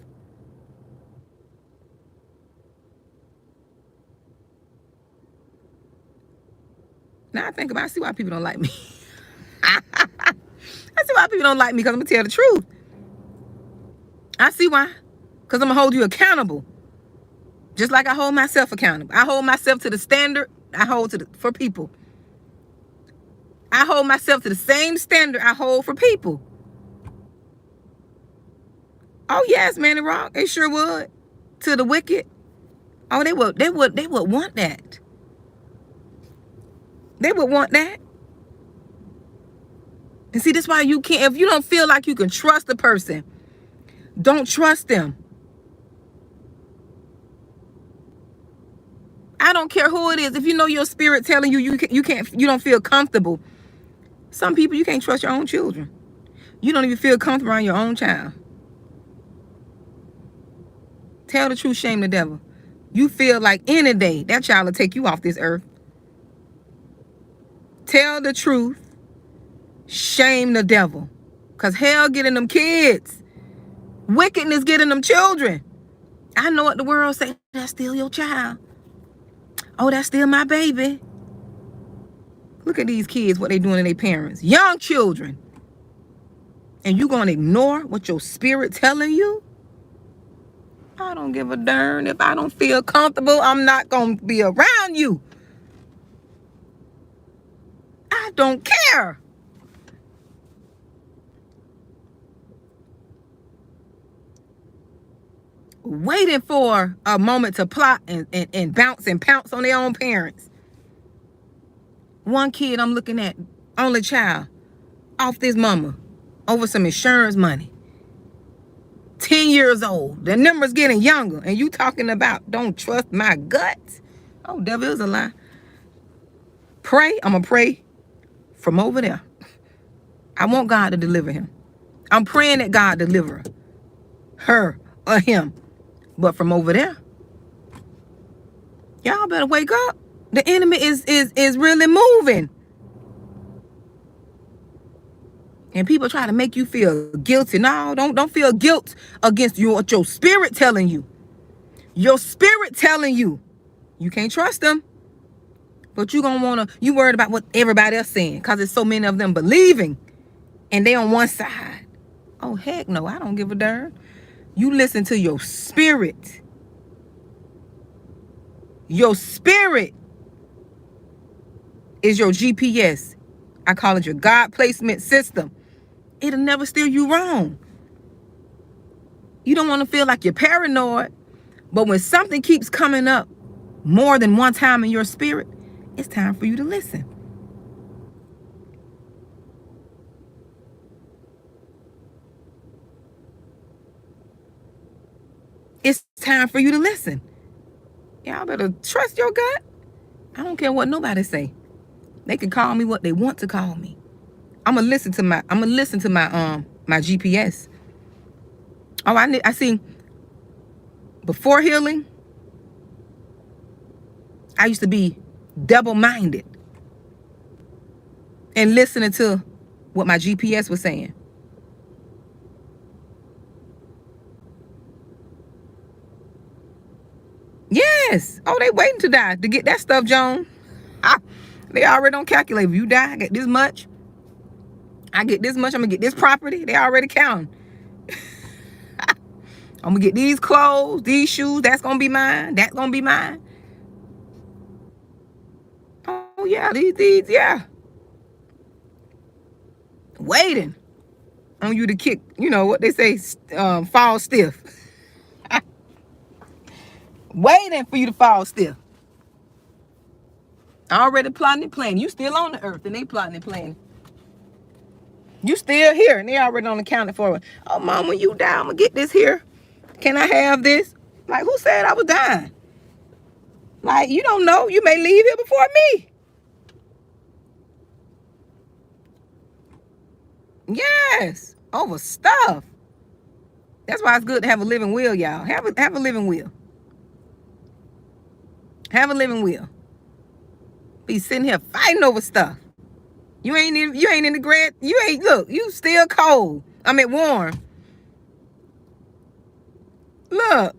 Now I think about it, I see why people don't like me. I see why people don't like me, because I'm going to tell the truth. I see why. Because I'm going to hold you accountable. Just like I hold myself accountable. I hold myself to the standard I hold for people. I hold myself to the same standard I hold for people. Oh, yes, man, wrong. They sure would. To the wicked. Oh, they would want that. They would want that. And see, that's why you can't, if you don't feel like you can trust the person, don't trust them. I don't care who it is. If you know your spirit telling you you don't feel comfortable. Some people, you can't trust your own children. You don't even feel comfortable around your own child. Tell the truth, shame the devil. You feel like any day that child will take you off this earth. Tell the truth. Shame the devil. Because hell getting them kids. Wickedness getting them children. I know what the world say. That's still your child. Oh, that's still my baby. Look at these kids, what they doing to their parents. Young children. And you gonna ignore what your spirit telling you? I don't give a darn. If I don't feel comfortable, I'm not gonna be around you. I don't care. Waiting for a moment to plot and bounce and pounce on their own parents. One kid I'm looking at, only child, off this mama over some insurance money. 10 years old. The number's getting younger. And you talking about don't trust my gut? Oh, devil is a lie. Pray. I'm going to pray from over there. I want God to deliver him. I'm praying that God deliver her or him. But from over there, y'all better wake up. The enemy is really moving. And people try to make you feel guilty. No, don't feel guilt against what your spirit telling you. Your spirit telling you. You can't trust them. But you worried about what everybody else saying. Because there's so many of them believing. And they on one side. Oh, heck no. I don't give a darn. You listen to your spirit. Your spirit is your GPS. I call it your God placement system. It'll never steer you wrong. You don't want to feel like you're paranoid. But when something keeps coming up more than one time in your spirit, it's time for you to listen. It's time for you to listen. Y'all better trust your gut. I don't care what nobody say. They can call me what they want to call me. I'm gonna listen to my my GPS. Oh, I see. Before healing, I used to be double-minded and listening to what my GPS was saying. Yes. Oh, they waiting to die to get that stuff, Joan. They already don't calculate. If you die, I get this much. I get this much. I'm gonna get this property. They already counting. I'm gonna get these clothes, these shoes. That's gonna be mine. That's gonna be mine. Oh yeah, these yeah. Waiting on you to kick. You know what they say, fall stiff. Waiting for you to fall stiff. Already plotting and planning. You still on the earth and they plotting and planning. You still here and they already on accounted for it. Oh, mom, when you die, I'm going to get this here. Can I have this? Like, who said I was dying? Like, you don't know. You may leave here before me. Yes. Over stuff. That's why it's good to have a living will, y'all. Have a living will. Have a living will. Be sitting here fighting over stuff. You ain't in the grad. Look, you still cold. I mean warm. Look.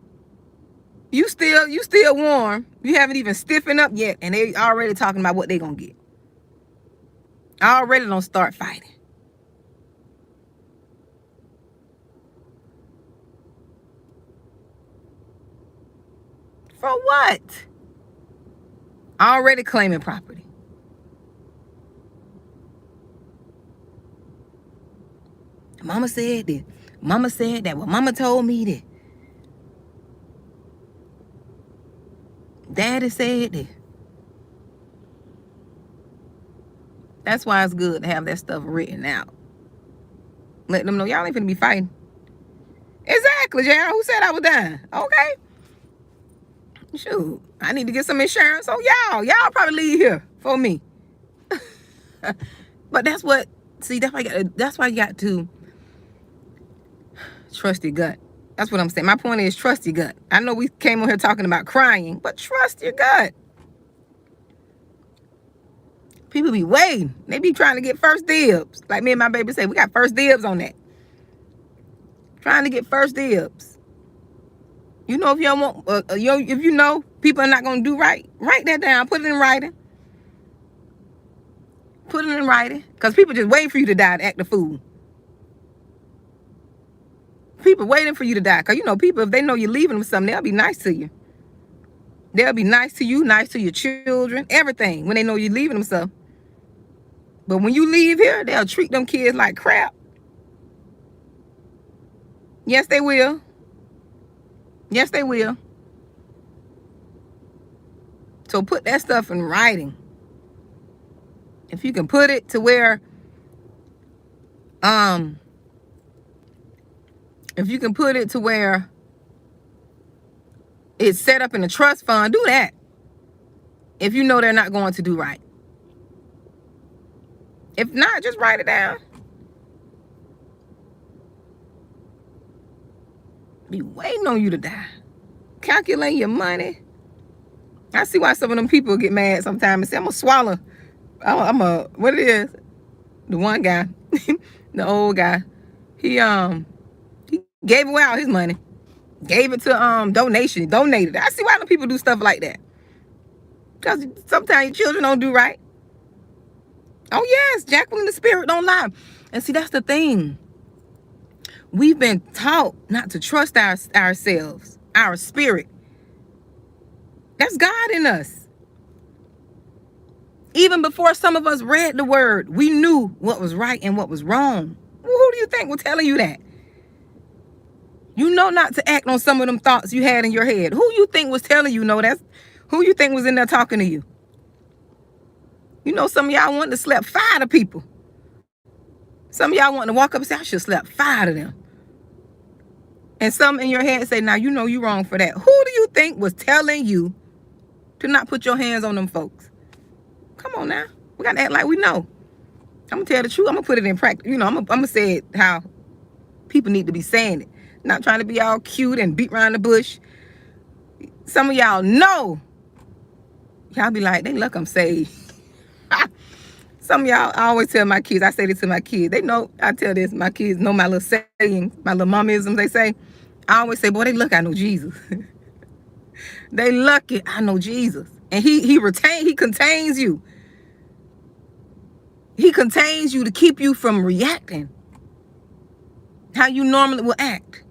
You still warm. You haven't even stiffened up yet. And they already talking about what they gonna get. Already don't start fighting. For what? Already claiming property. Mama said this. Mama said that. Well, mama told me that. Daddy said this. That's why it's good to have that stuff written out. Let them know y'all ain't finna be fighting. Exactly, J.R. Who said I was dying? Okay. Shoot. I need to get some insurance. So y'all probably leave here for me. But that's why you got to trust your gut. That's what I'm saying. My point is trust your gut. I know we came on here talking about crying, but trust your gut. People be waiting. They be trying to get first dibs. Like me and my baby say, we got first dibs on that. Trying to get first dibs. You know, if you don't want, if you know people are not going to do right, write that down. Put it in writing. Put it in writing. Because people just waiting for you to die to act a fool. People waiting for you to die. Because, you know, people, if they know you're leaving them something, they'll be nice to you. They'll be nice to you, nice to your children, everything, when they know you're leaving them something. But when you leave here, they'll treat them kids like crap. Yes, they will. Yes, they will. So put that stuff in writing. If you can put it to where, if you can put it to where it's set up in a trust fund, do that. If you know they're not going to do right. If not, just write it down. Be waiting on you to die. Calculate your money. I see why some of them people get mad sometimes and say, I'm going to swallow. What it is? The one guy, the old guy, he gave away all his money. Gave it to donated. I see why them people do stuff like that. Because sometimes your children don't do right. Oh yes, Jacqueline the spirit don't lie. And see, that's the thing. We've been taught not to trust ourselves, our spirit. That's God in us. Even before some of us read the word, we knew what was right and what was wrong. Well, who do you think was telling you that? You know not to act on some of them thoughts you had in your head. Who you think was telling you? No, that's who you think was in there talking to you. You know, some of y'all want to slap 5 of people. Some of y'all want to walk up and say, I should slap 5 of them. And some in your head say, now you know you wrong for that. Who do you think was telling you to not put your hands on them folks? Come on now. We got to act like we know. I'm going to tell the truth. I'm going to put it in practice. You know, I'm going to say it how people need to be saying it. Not trying to be all cute and beat around the bush. Some of y'all know. Y'all be like, they look, I'm saved. Some of y'all, I always tell my kids, I say this to my kids. They know, I tell this, my kids know my little sayings, my little momisms, they say. I always say, boy, they look, I know Jesus. They lucky, I know Jesus. And he contains you. He contains you to keep you from reacting how you normally will act.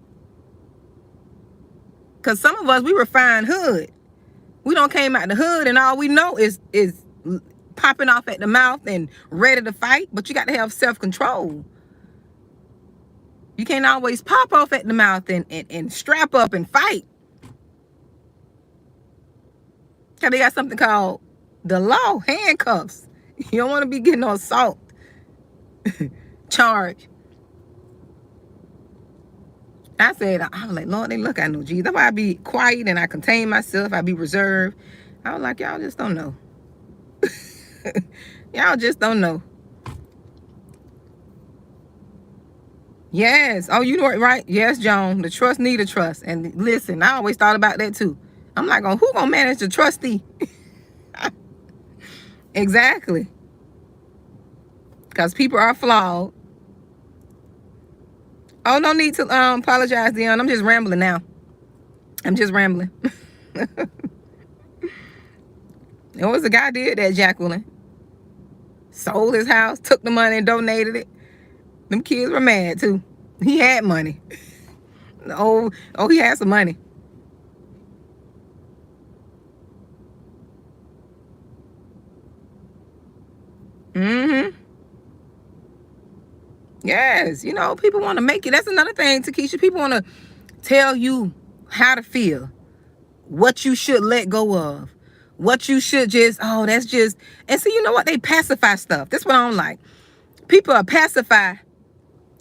Because some of us, we refined hood. We don't came out the hood and all we know is popping off at the mouth and ready to fight. But you got to have self-control. You can't always pop off at the mouth and strap up and fight. Because they got something called the law, handcuffs. You don't want to be getting no assault charge. I was like, Lord, they look, I know Jesus. That's why I be quiet and I contain myself. I be reserved. I was like, y'all just don't know. Y'all just don't know. Yes. Oh, you know it, right? Yes, Joan. The trust need a trust. And listen, I always thought about that too. I'm like, who gonna manage the trustee? Exactly. Because people are flawed. Oh, no need to apologize, Dion. I'm just rambling now. I'm just rambling. It was a guy did that, Jacqueline. Sold his house, took the money and donated it. Them kids were mad too. He had money. Oh, he had some money. Mm-hmm. Yes, you know, people want to make it. That's another thing, Takesha. People want to tell you how to feel, what you should let go of, what you should just, that's just, and see, you know what? They pacify stuff. That's what I don't like. People are pacify.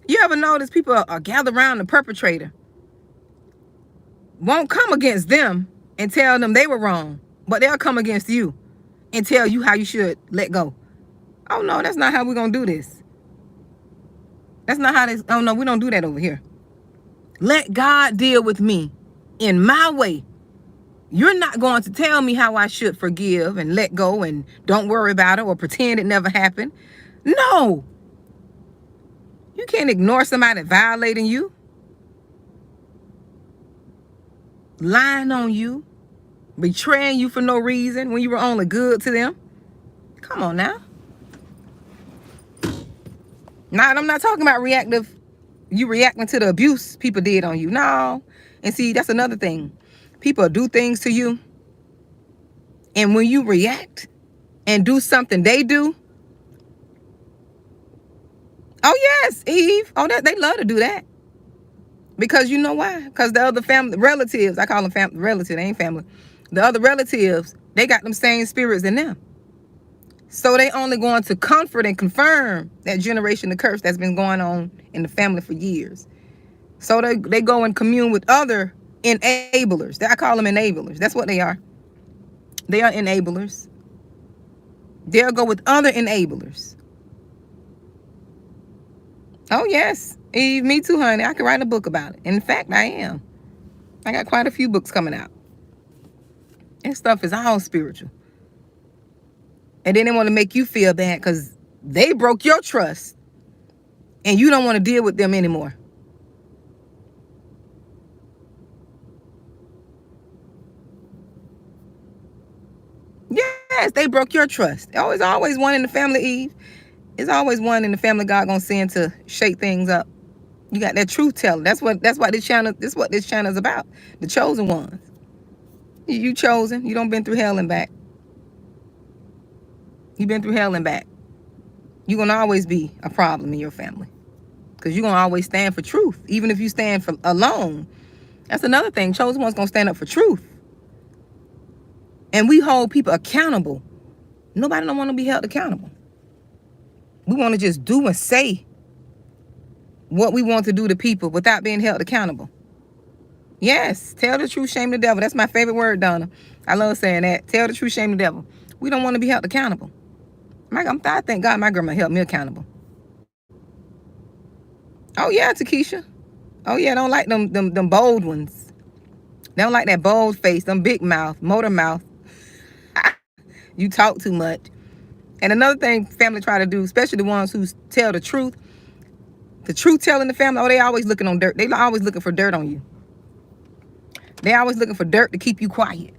You ever notice people are gathered around the perpetrator, won't come against them and tell them they were wrong, but they'll come against you and tell you how you should let go. Oh, no, that's not how we're going to do this. That's not how this, oh, no, we don't do that over here. Let God deal with me in my way. You're not going to tell me how I should forgive and let go and don't worry about it or pretend it never happened. No. You can't ignore somebody violating you, lying on you, betraying you for no reason when you were only good to them. Come on now. Now, I'm not talking about you reacting to the abuse people did on you. No. And see, that's another thing. People do things to you, and when you react and do something they do, oh yes, Eve. Oh, they love to do that. Because you know why? Because the other family relatives, I call them family relatives, they ain't family. The other relatives, they got them same spirits in them. So they only going to comfort and confirm that generation of curse that's been going on in the family for years. So they go and commune with other enablers. I call them enablers. That's what they are. They are enablers. They'll go with other enablers. Oh, yes. Eve, me too, honey. I can write a book about it. In fact, I am. I got quite a few books coming out. And stuff is all spiritual. And then they want to make you feel bad because they broke your trust and you don't want to deal with them anymore. Yes, they broke your trust. Oh, it's always one in the family, Eve. It's always one in the family God gonna send to shake things up. You got that truth teller. That's what this channel is about. The chosen ones. You chosen. You don't been through hell and back. You've been through hell and back. You're gonna always be a problem in your family. Because you're gonna always stand for truth. Even if you stand for alone. That's another thing. Chosen ones gonna stand up for truth. And we hold people accountable. Nobody don't want to be held accountable. We want to just do and say what we want to do to people without being held accountable. Yes, tell the truth, shame the devil. That's my favorite word, Donna. I love saying that. Tell the truth, shame the devil. We don't want to be held accountable. I thank God my grandma held me accountable. Oh yeah, Takesha. Oh yeah, don't like them bold ones. They don't like that bold face, them big mouth, motor mouth. You talk too much. And another thing family try to do, especially the ones who tell the truth telling the family, oh, they always looking on dirt. They always looking for dirt on you. They always looking for dirt to keep you quiet.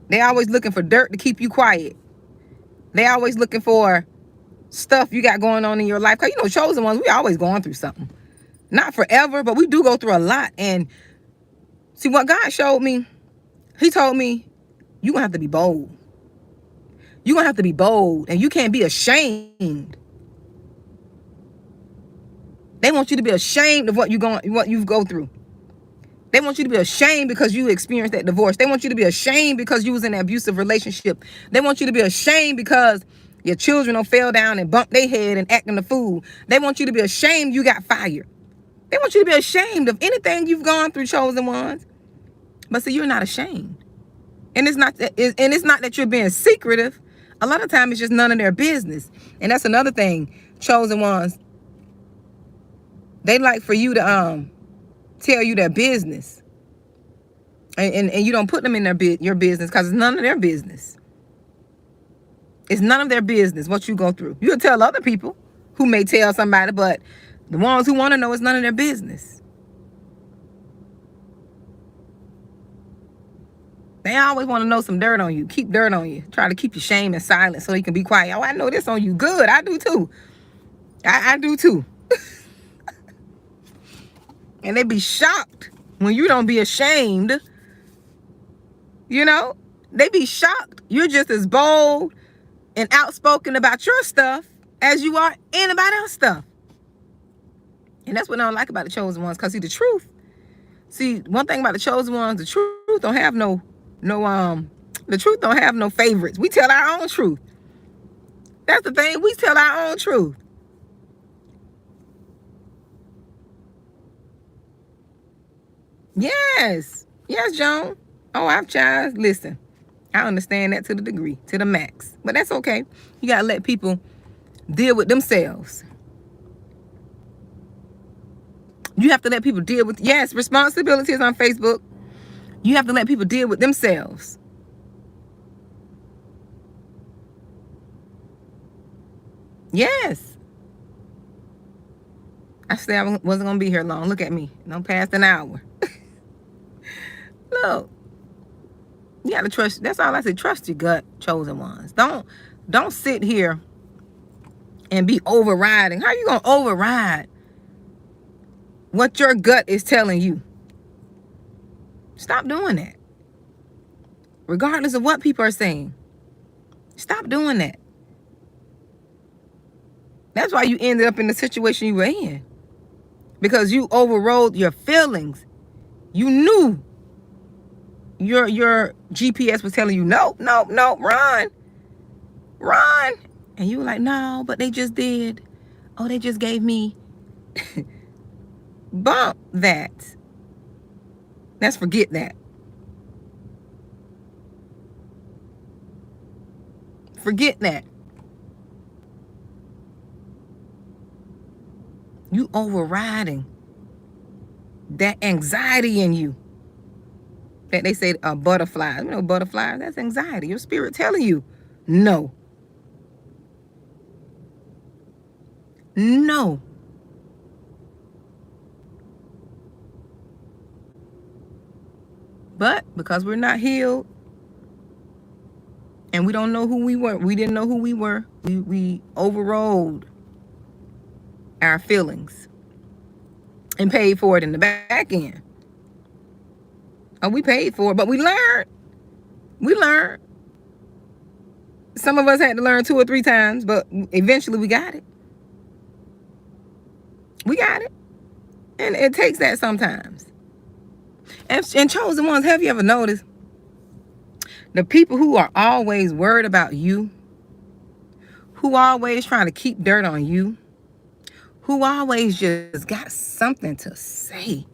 They always looking for dirt to keep you quiet. They always looking for stuff you got going on in your life. Because, you know, chosen ones, we always going through something. Not forever, but we do go through a lot. And see, what God showed me, he told me, you're going to have to be bold. You're going to have to be bold. And you can't be ashamed. They want you to be ashamed of what you go through. They want you to be ashamed because you experienced that divorce. They want you to be ashamed because you was in an abusive relationship. They want you to be ashamed because your children fell down and bumped their head and acting the fool. They want you to be ashamed you got fired. They want you to be ashamed of anything you've gone through, chosen ones. But see, you're not ashamed. And it's not that you're being secretive. A lot of times it's just none of their business. And that's another thing, chosen ones. They like for you to tell you their business. And you don't put them in your business because it's none of their business. It's none of their business what you go through. You'll tell other people who may tell somebody, but the ones who want to know, it's none of their business. They always want to know some dirt on you. Keep dirt on you. Try to keep your shame and silence so you can be quiet. Oh, I know this on you. Good. I do too. I do too. And they be shocked when you don't be ashamed. You know, they be shocked. You're just as bold and outspoken about your stuff as you are anybody else's stuff. And that's what I don't like about the chosen ones. Because see, the truth. See, one thing about the chosen ones, the truth don't have the truth don't have no favorites. We tell our own truth. That's the thing. We tell our own truth. Yes. Yes, Joan. Oh, I've tried. Listen, I understand that to the degree, to the max. But that's okay. You got to let people deal with themselves. You have to let people deal with, yes, responsibilities on Facebook. You have to let people deal with themselves. Yes. I said I wasn't going to be here long. Look at me. No past an hour. Look. You got to trust. That's all I say. Trust your gut, chosen ones. Don't sit here and be overriding. How are you going to override what your gut is telling you? Stop doing that. Regardless of what people are saying. Stop doing that. That's why you ended up in the situation you were in. Because you overrode your feelings. You knew your GPS was telling you, no, run. And you were like, no, but they just did. Oh, they just gave me. Bump that. Let's forget that. Forget that. You overriding that anxiety in you. That they say butterflies. You know, butterflies, that's anxiety. Your spirit telling you, no. No. But because we're not healed and we don't know who we were, we didn't know who we were, we overrode our feelings and paid for it in the back end. Oh, we paid for it, but we learned. We learned. Some of us had to learn 2 or 3 times, but eventually we got it. We got it. And it takes that sometimes. And chosen ones, have you ever noticed the people who are always worried about you, who always trying to keep dirt on you, who always just got something to say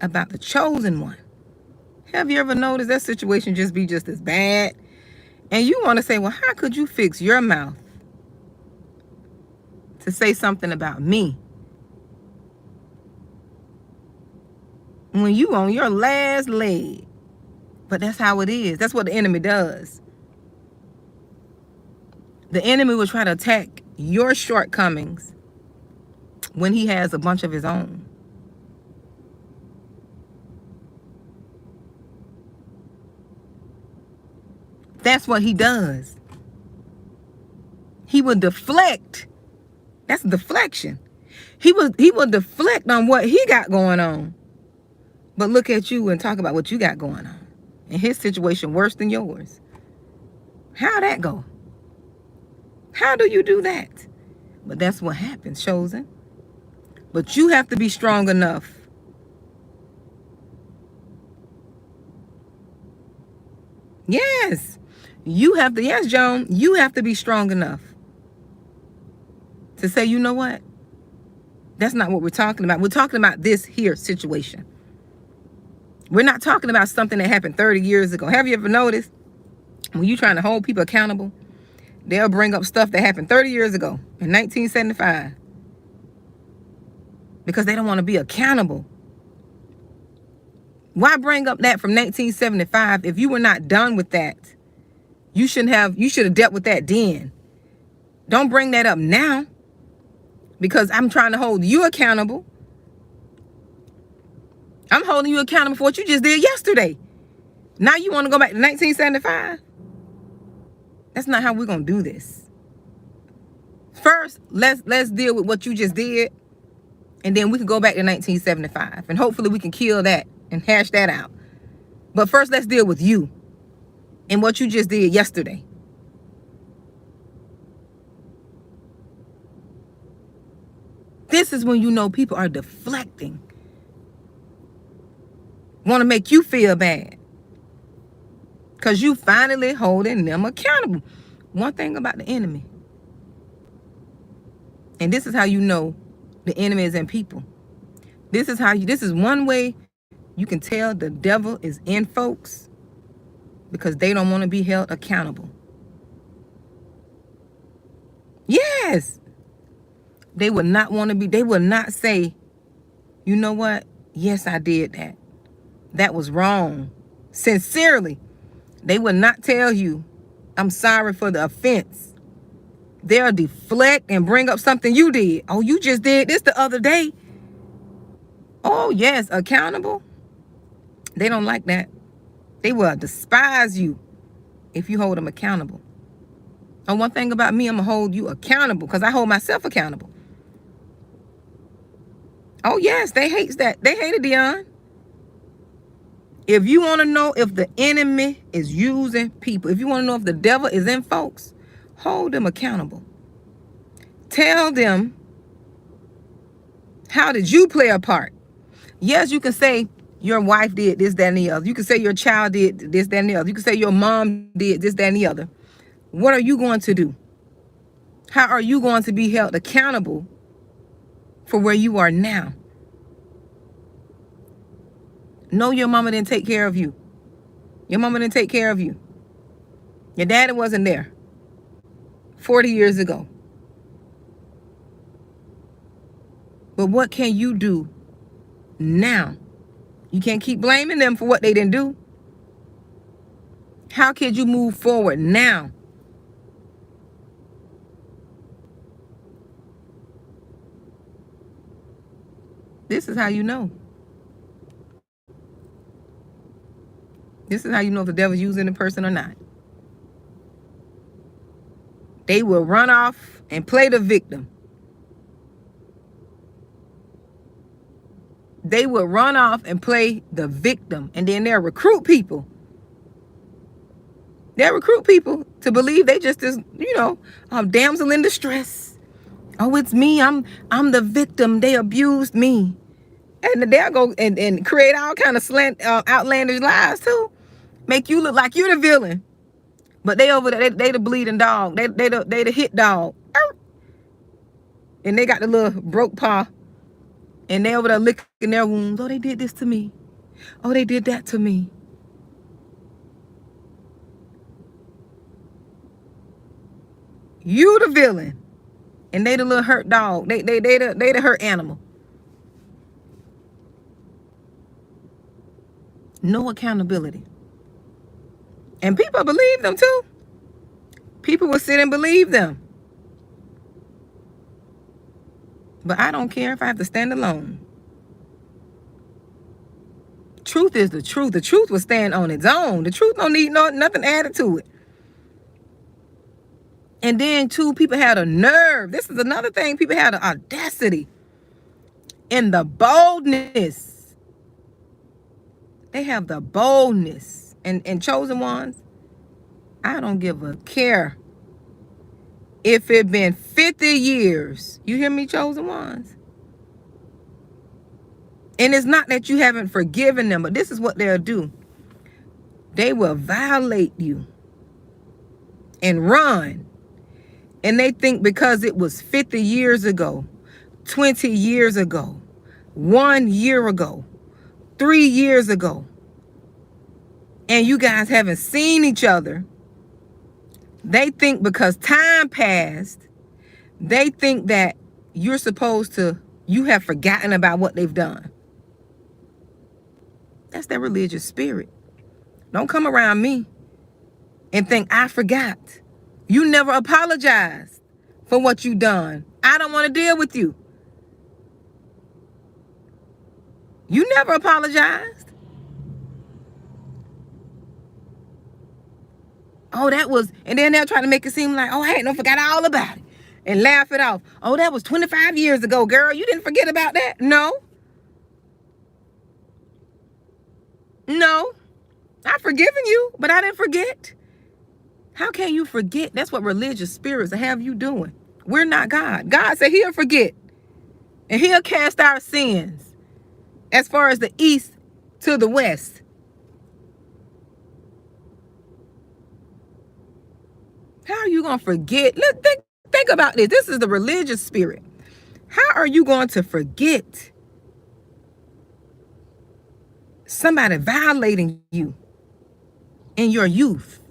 about the chosen one? Have you ever noticed that situation just be just as bad? And you want to say, well, how could you fix your mouth to say something about me when you on your last leg? But that's how it is. That's what the enemy does. The enemy will try to attack your shortcomings when he has a bunch of his own. That's what he does. He will deflect. That's deflection. He will deflect on what he got going on. But look at you and talk about what you got going on. And his situation worse than yours. How'd that go? How do you do that? But that's what happens, chosen. But you have to be strong enough. Yes. You have to, yes, Joan, you have to be strong enough to say, you know what? That's not what we're talking about. We're talking about this here situation. We're not talking about something that happened 30 years ago. Have you ever noticed when you're trying to hold people accountable, they'll bring up stuff that happened 30 years ago in 1975 because they don't want to be accountable. Why bring up that from 1975 if you were not done with that? You should have dealt with that then. Don't bring that up now because I'm trying to hold you accountable. I'm holding you accountable for what you just did yesterday. Now you want to go back to 1975? That's not how we're going to do this. First, let's deal with what you just did, and then we can go back to 1975, and hopefully we can kill that and hash that out. But first, let's deal with you and what you just did yesterday. This is when you know people are deflecting. Want to make you feel bad. Because you finally holding them accountable. One thing about the enemy. And this is how you know the enemy is in people. This is one way you can tell the devil is in folks. Because they don't want to be held accountable. Yes. They would not want to be, they would not say, you know what? Yes, I did that. that was wrong. Sincerely, they will not tell you, I'm sorry for the offense. They'll deflect and bring up something you did. Oh, you just did this the other day. Oh, yes, accountable. They don't like that. They will despise you if you hold them accountable. And one thing about me, I'm going to hold you accountable because I hold myself accountable. Oh, yes, they hate that. They hated Dion. If you want to know if the enemy is using people, if you want to know if the devil is in folks, hold them accountable. Tell them, how did you play a part? Yes, you can say your wife did this, that, and the other. You can say your child did this, that, and the other. You can say your mom did this, that, and the other. What are you going to do? How are you going to be held accountable for where you are now? No, your mama didn't take care of you. Your mama didn't take care of you. Your daddy wasn't there 40 years ago. But what can you do now? You can't keep blaming them for what they didn't do. How can you move forward now? This is how you know. This is how you know if the devil's using the person or not. They will run off and play the victim. They will run off and play the victim. And then they'll recruit people. They'll recruit people to believe they just is, damsel in distress. Oh, it's me. I'm the victim. They abused me. And they'll go and create all kind of outlandish lies too. Make you look like you're the villain. But they over there, they the bleeding dog. They the hit dog. And they got the little broke paw. And they over there licking their wounds. Oh, they did this to me. Oh, they did that to me. You the villain. And they the little hurt dog. They the hurt animal. No accountability. And people believe them too. People will sit and believe them. But I don't care if I have to stand alone. Truth is the truth. The truth will stand on its own. The truth don't need nothing added to it. And then too, people had a nerve. This is another thing. People had the audacity and the boldness. They have the boldness. And chosen ones, I don't give a care if it been 50 years. You hear me, chosen ones? And it's not that you haven't forgiven them, but this is what they'll do. They will violate you and run. And they think because it was 50 years ago, 20 years ago, 1 year ago, 3 years ago, and you guys haven't seen each other, they think because time passed, they think that you have forgotten about what they've done. That's their religious spirit. Don't come around me and think I forgot. You never apologized for what you done. I don't want to deal with you. You never apologized. Oh, that was, and then they'll try to make it seem like, oh, I ain't forgot all about it. And laugh it off. Oh, that was 25 years ago, girl. You didn't forget about that? No. No. I've forgiven you, but I didn't forget. How can you forget? That's what religious spirits have you doing. We're not God. God said he'll forget. And he'll cast our sins as far as the east to the west. How are you going to forget? Think about this. This is the religious spirit. How are you going to forget somebody violating you in your youth,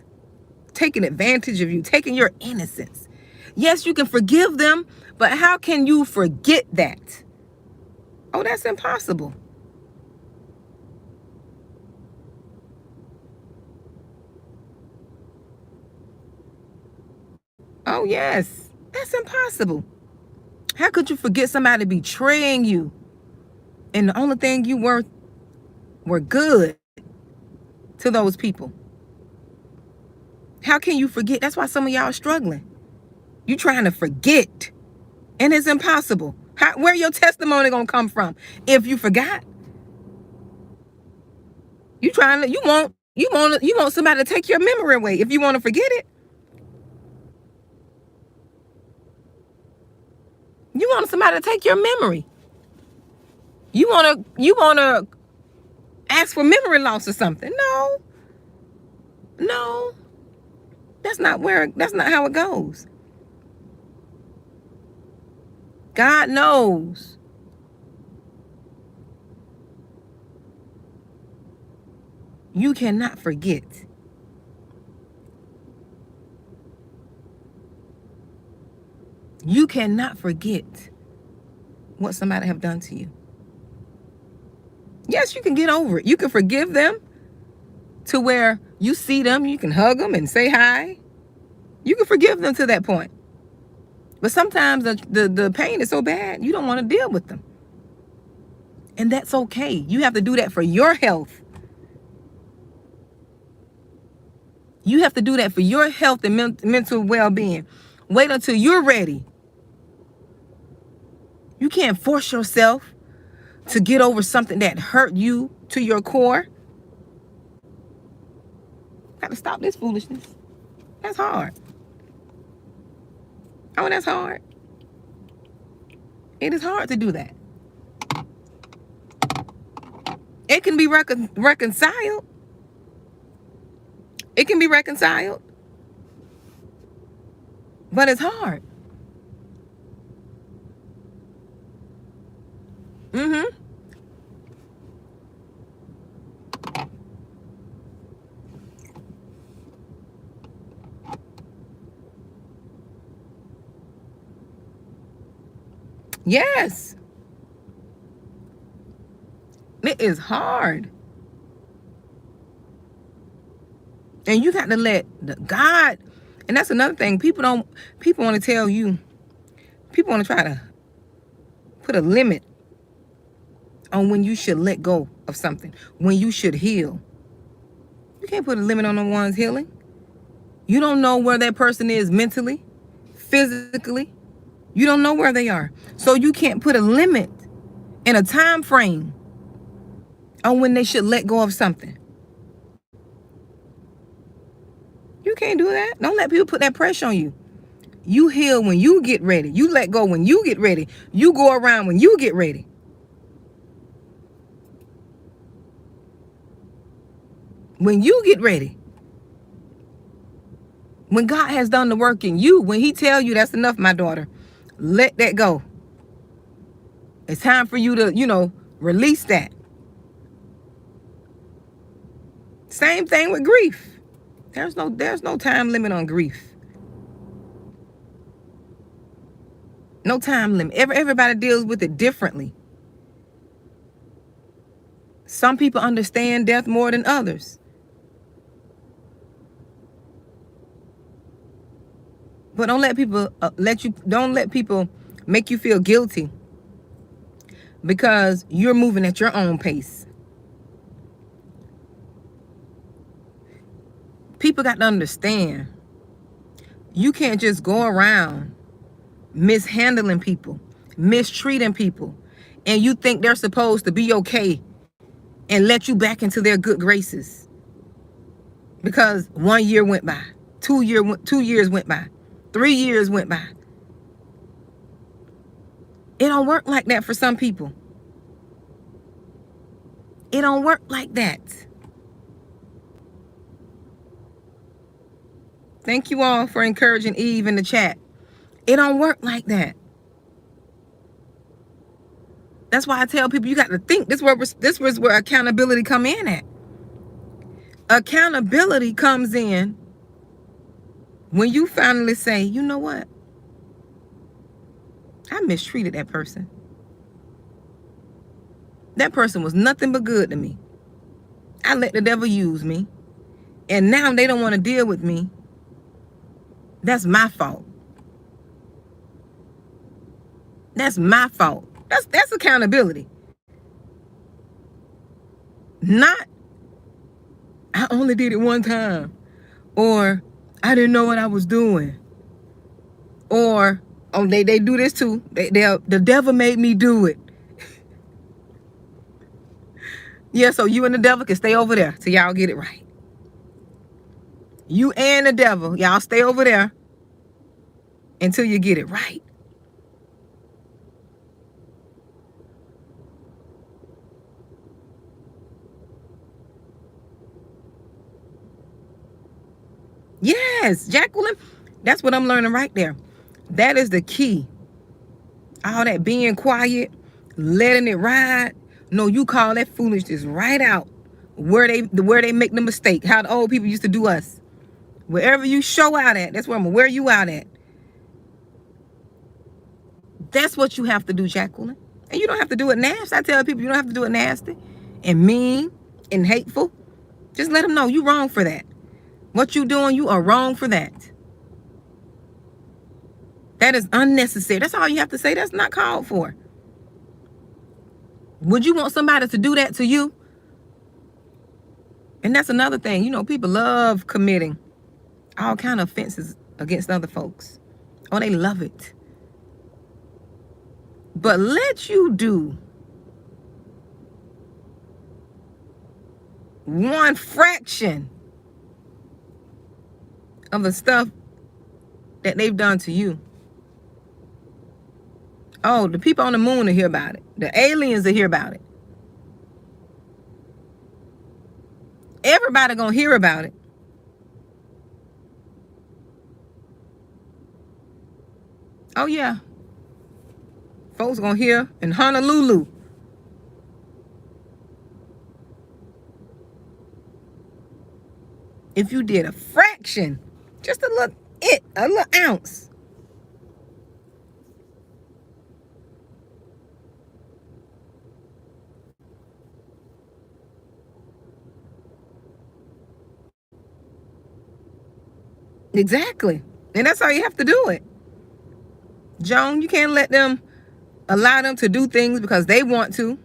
taking advantage of you, taking your innocence? Yes, you can forgive them, but how can you forget that? Oh, that's impossible. Oh, yes. That's impossible. How could you forget somebody betraying you? And the only thing you were good to those people. How can you forget? That's why some of y'all are struggling. You trying to forget. And it's impossible. Where your testimony gonna come from if you forgot? You want somebody to take your memory away if you want to forget it. You want somebody to take your memory. You wanna ask for memory loss or something. No. That's not how it goes. God knows. You cannot forget. You cannot forget what somebody have done to you. Yes, you can get over it. You can forgive them to where you see them, you can hug them and say hi. You can forgive them to that point. But sometimes the pain is so bad, you don't want to deal with them. And that's okay. You have to do that for your health. You have to do that for your health and mental well-being. Wait until you're ready. You can't force yourself to get over something that hurt you to your core. Got to stop this foolishness. That's hard. Oh, that's hard. It is hard to do that. It can be reconciled. It can be reconciled. But it's hard. Yes. It is hard. And you got to let God, and that's another thing. People want to tell you, people want to try to put a limit on when you should let go of something, when you should heal. You can't put a limit on no one's healing. You don't know where that person is mentally, physically. You don't know where they are. So you can't put a limit and a time frame on when they should let go of something. You can't do that. Don't let people put that pressure on you. You heal when you get ready. You let go when you get ready. You go around when you get ready. When you get ready. When God has done the work in you, when he tell you that's enough, my daughter, let that go. It's time for you to, release that. Same thing with grief. There's no time limit on grief. No time limit. Everybody deals with it differently. Some people understand death more than others. But don't let people make you feel guilty because you're moving at your own pace. People got to understand, you can't just go around mishandling people, mistreating people, and you think they're supposed to be okay and let you back into their good graces because 1 year went by, 2 years went by, 3 years went by. It don't work like that for some people. It don't work like that. Thank you all for encouraging Eve in the chat. It don't work like that. That's why I tell people you got to think. This was where accountability come in at. Accountability comes in when you finally say, you know what? I mistreated that person. That person was nothing but good to me. I let the devil use me. And now they don't want to deal with me. That's my fault. That's my fault. That's accountability. Not, I only did it one time, or I didn't know what I was doing, or oh, they do this too. The devil made me do it. Yeah, so you and the devil can stay over there till y'all get it right. You and the devil, y'all stay over there until you get it right. Yes, Jacqueline, that's what I'm learning right there. That is the key. All that being quiet, letting it ride. No, you call that foolishness right out. Where they make the mistake. How the old people used to do us. Wherever you show out at, that's where I'm gonna wear you out at. That's what you have to do, Jacqueline. And you don't have to do it nasty. I tell people you don't have to do it nasty and mean and hateful. Just let them know you wrong for that. What you doing, you are wrong for that. That is unnecessary. That's all you have to say. That's not called for. Would you want somebody to do that to you? And that's another thing. You know, people love committing all kind of offenses against other folks. Oh, they love it. But let you do one fraction of the stuff that they've done to you. Oh, the people on the moon will hear about it. The aliens will hear about it. Everybody gonna hear about it. Oh yeah. Folks gonna hear in Honolulu. If you did a fraction, just a little ounce. Exactly. And that's how you have to do it. Joan, you can't allow them to do things because they want to.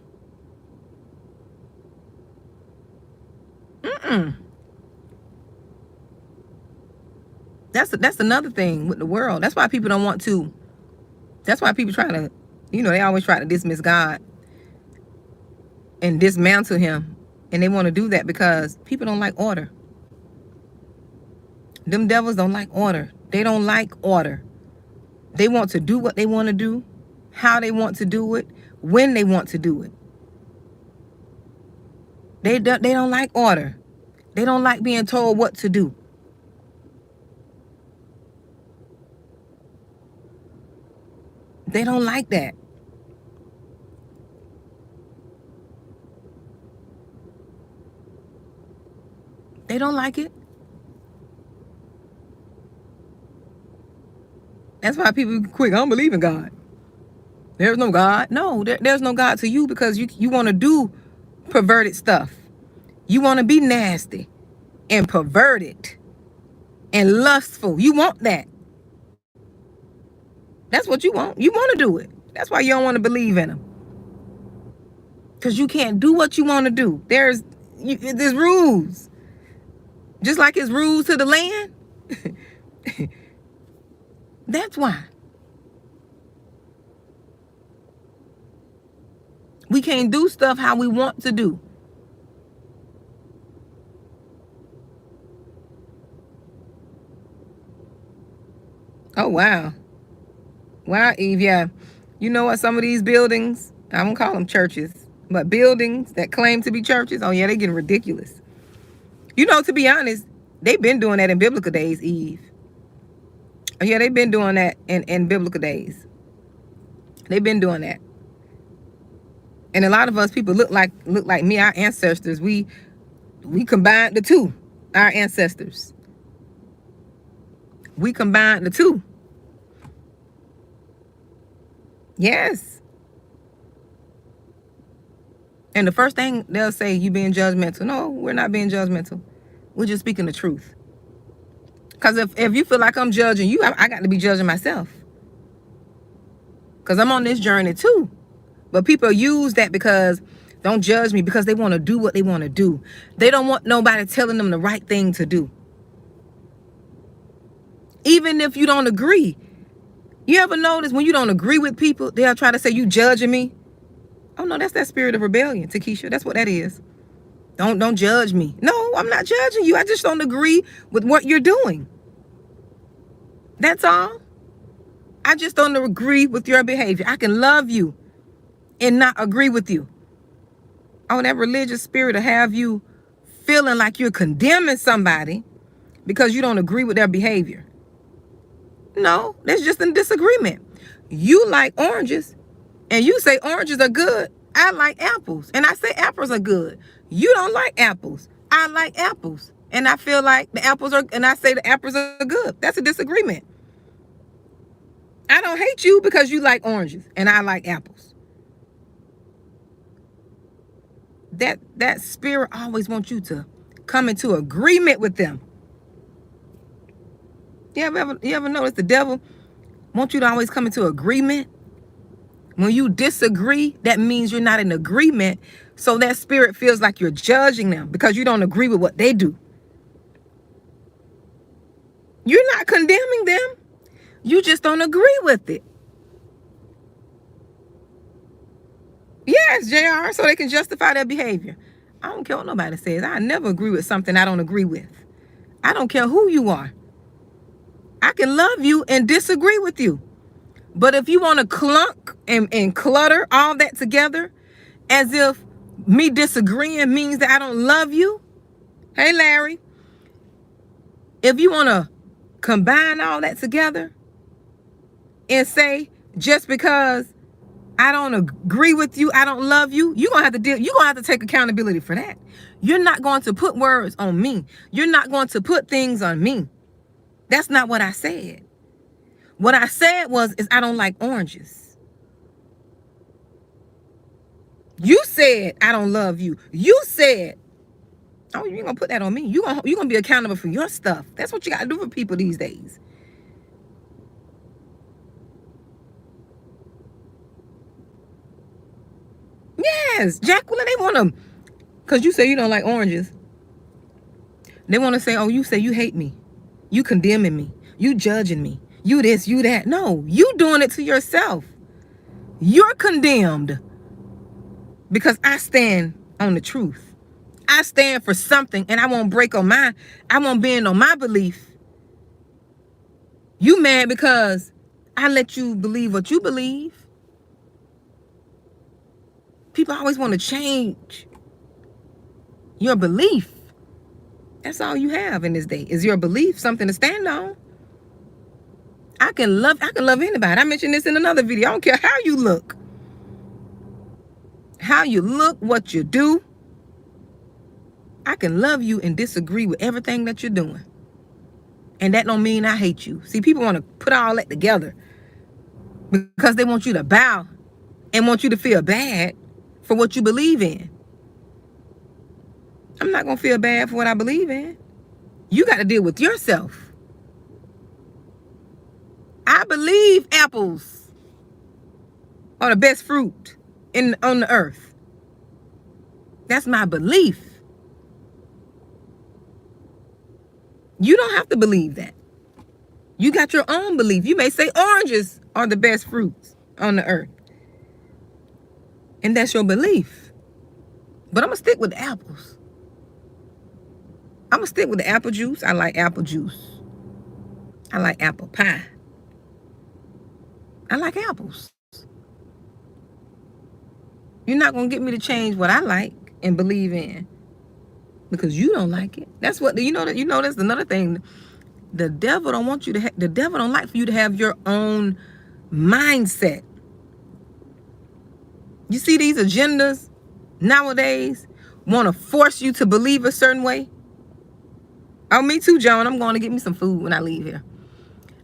That's another thing with the world. That's why people don't want to. That's why people try to, they always try to dismiss God and dismantle him. And they want to do that because people don't like order. Them devils don't like order. They don't like order. They want to do what they want to do, how they want to do it, when they want to do it. They don't like order. They don't like being told what to do. They don't like that. They don't like it. That's why people quick, I don't believe in God. There's no God. No, there's no God to you because you want to do perverted stuff. You want to be nasty and perverted and lustful. You want that. That's what you want. You want to do it. That's why you don't want to believe in him. Because you can't do what you want to do. There's rules. Just like it's rules to the land. That's why. We can't do stuff how we want to do. Oh, wow. Wow, Eve, yeah. You know what? Some of these buildings, I won't call them churches, but buildings that claim to be churches, oh, yeah, they're getting ridiculous. To be honest, they've been doing that in biblical days, Eve. Oh, yeah, they've been doing that in biblical days. They've been doing that. And a lot of us people look like me, our ancestors. We combined the two, our ancestors. We combined the two. Yes. And the first thing they'll say, you being judgmental. No, we're not being judgmental. We're just speaking the truth. Because if you feel like I'm judging you, I got to be judging myself. because I'm on this journey too. But people use that because, don't judge me, because they want to do what they want to do. They don't want nobody telling them the right thing to do. Even if you don't agree. You ever notice when you don't agree with people, they'll try to say, you judging me? Oh no, that's that spirit of rebellion, Takesha. That's what that is. Don't judge me. No, I'm not judging you. I just don't agree with what you're doing. That's all. I just don't agree with your behavior. I can love you and not agree with you. Oh, that religious spirit to have you feeling like you're condemning somebody because you don't agree with their behavior. No, that's just a disagreement. You like oranges and you say oranges are good. I like apples and I say apples are good. You don't like apples. I like apples and I feel like the apples are, and I say the apples are good. That's a disagreement. I don't hate you because you like oranges and I like apples. That spirit always wants you to come into agreement with them. You ever notice the devil wants you to always come into agreement? When you disagree, that means you're not in agreement. So that spirit feels like you're judging them because you don't agree with what they do. You're not condemning them. You just don't agree with it. Yes, JR, so they can justify their behavior. I don't care what nobody says. I never agree with something I don't agree with. I don't care who you are. I can love you and disagree with you. But if you want to clunk and clutter all that together as if me disagreeing means that I don't love you. Hey, Larry. If you want to combine all that together and say just because I don't agree with you, I don't love you, you're going to have to take accountability for that. You're not going to put words on me. You're not going to put things on me. That's not what I said. What I said is I don't like oranges. You said I don't love you. You said, oh, you ain't gonna put that on me. You're gonna be accountable for your stuff. That's what you gotta do for people these days. Yes, Jacqueline, they wanna, cause you say you don't like oranges. They wanna say, oh, you say you hate me. You condemning me. You judging me. You this, you that. No, you doing it to yourself. You're condemned because I stand on the truth. I stand for something and I won't break on I won't bend on my belief. You mad because I let you believe what you believe. People always want to change your belief. That's all you have in this day is your belief, something to stand on. I can love anybody. I mentioned this in another video. I don't care how you look. How you look, what you do. I can love you and disagree with everything that you're doing. And that don't mean I hate you. See, people want to put all that together because they want you to bow and want you to feel bad for what you believe in. I'm not going to feel bad for what I believe in. You got to deal with yourself. I believe apples are the best fruit on the earth. That's my belief. You don't have to believe that. You got your own belief. You may say oranges are the best fruits on the earth. And that's your belief. But I'm going to stick with the apples. I'm going to stick with the apple juice. I like apple juice. I like apple pie. I like apples. You're not going to get me to change what I like and believe in because you don't like it. That's what, that's another thing. The devil don't want you to the devil don't like for you to have your own mindset. You see these agendas nowadays want to force you to believe a certain way. Oh, me too, John. I'm going to get me some food when I leave here.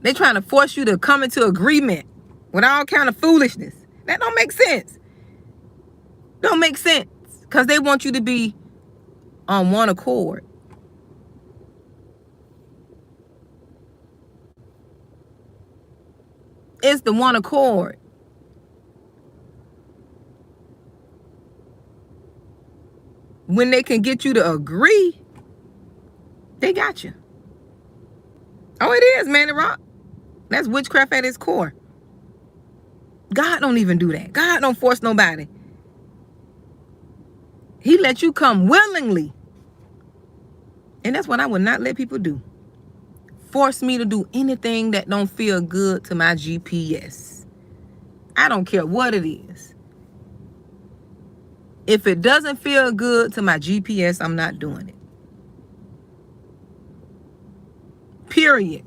They're trying to force you to come into agreement with all kind of foolishness. That don't make sense. Don't make sense because they want you to be on one accord. It's the one accord. when they can get you to agree, they got you. Oh, it is, man, rock. That's witchcraft at its core. God don't even do that. God don't force nobody. He let you come willingly. And that's what I would not let people do. Force me to do anything that don't feel good to my GPS. I don't care what it is. If it doesn't feel good to my GPS, I'm not doing it. Period.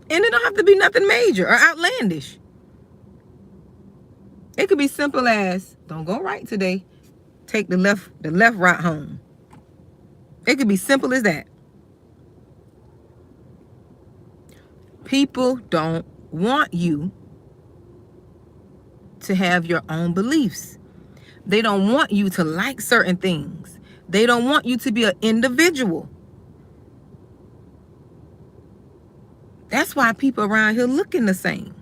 And it don't have to be nothing major or outlandish. It could be simple as, don't go right today. Take the left route home. It could be simple as that. People don't want you to have your own beliefs. They don't want you to like certain things. They don't want you to be an individual. That's why people around here looking the same.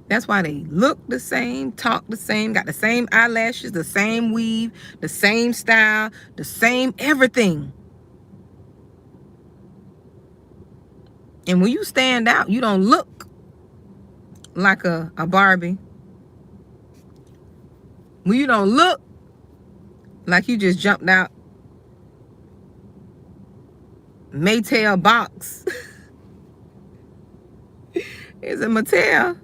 That's why they look the same, talk the same, got the same eyelashes, the same weave, the same style, the same everything. And when you stand out, you don't look like a Barbie. When you don't look like you just jumped out Maytel box. It's a Mattel.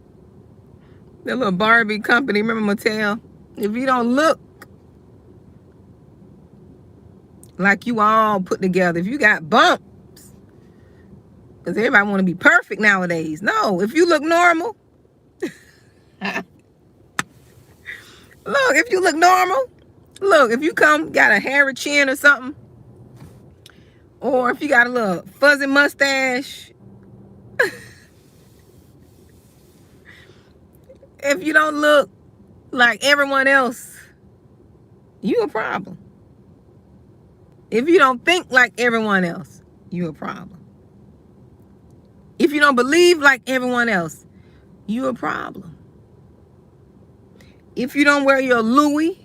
The little Barbie company. Remember Mattel? If you don't look like you all put together, if you got bumps, because everybody want to be perfect nowadays. No, if you look normal. Look, if you look normal. Look, if you got a hairy chin or something. Or if you got a little fuzzy mustache. If you don't look like everyone else, you a problem. If you don't think like everyone else, you a problem. If you don't believe like everyone else, you a problem. If you don't wear your Louis,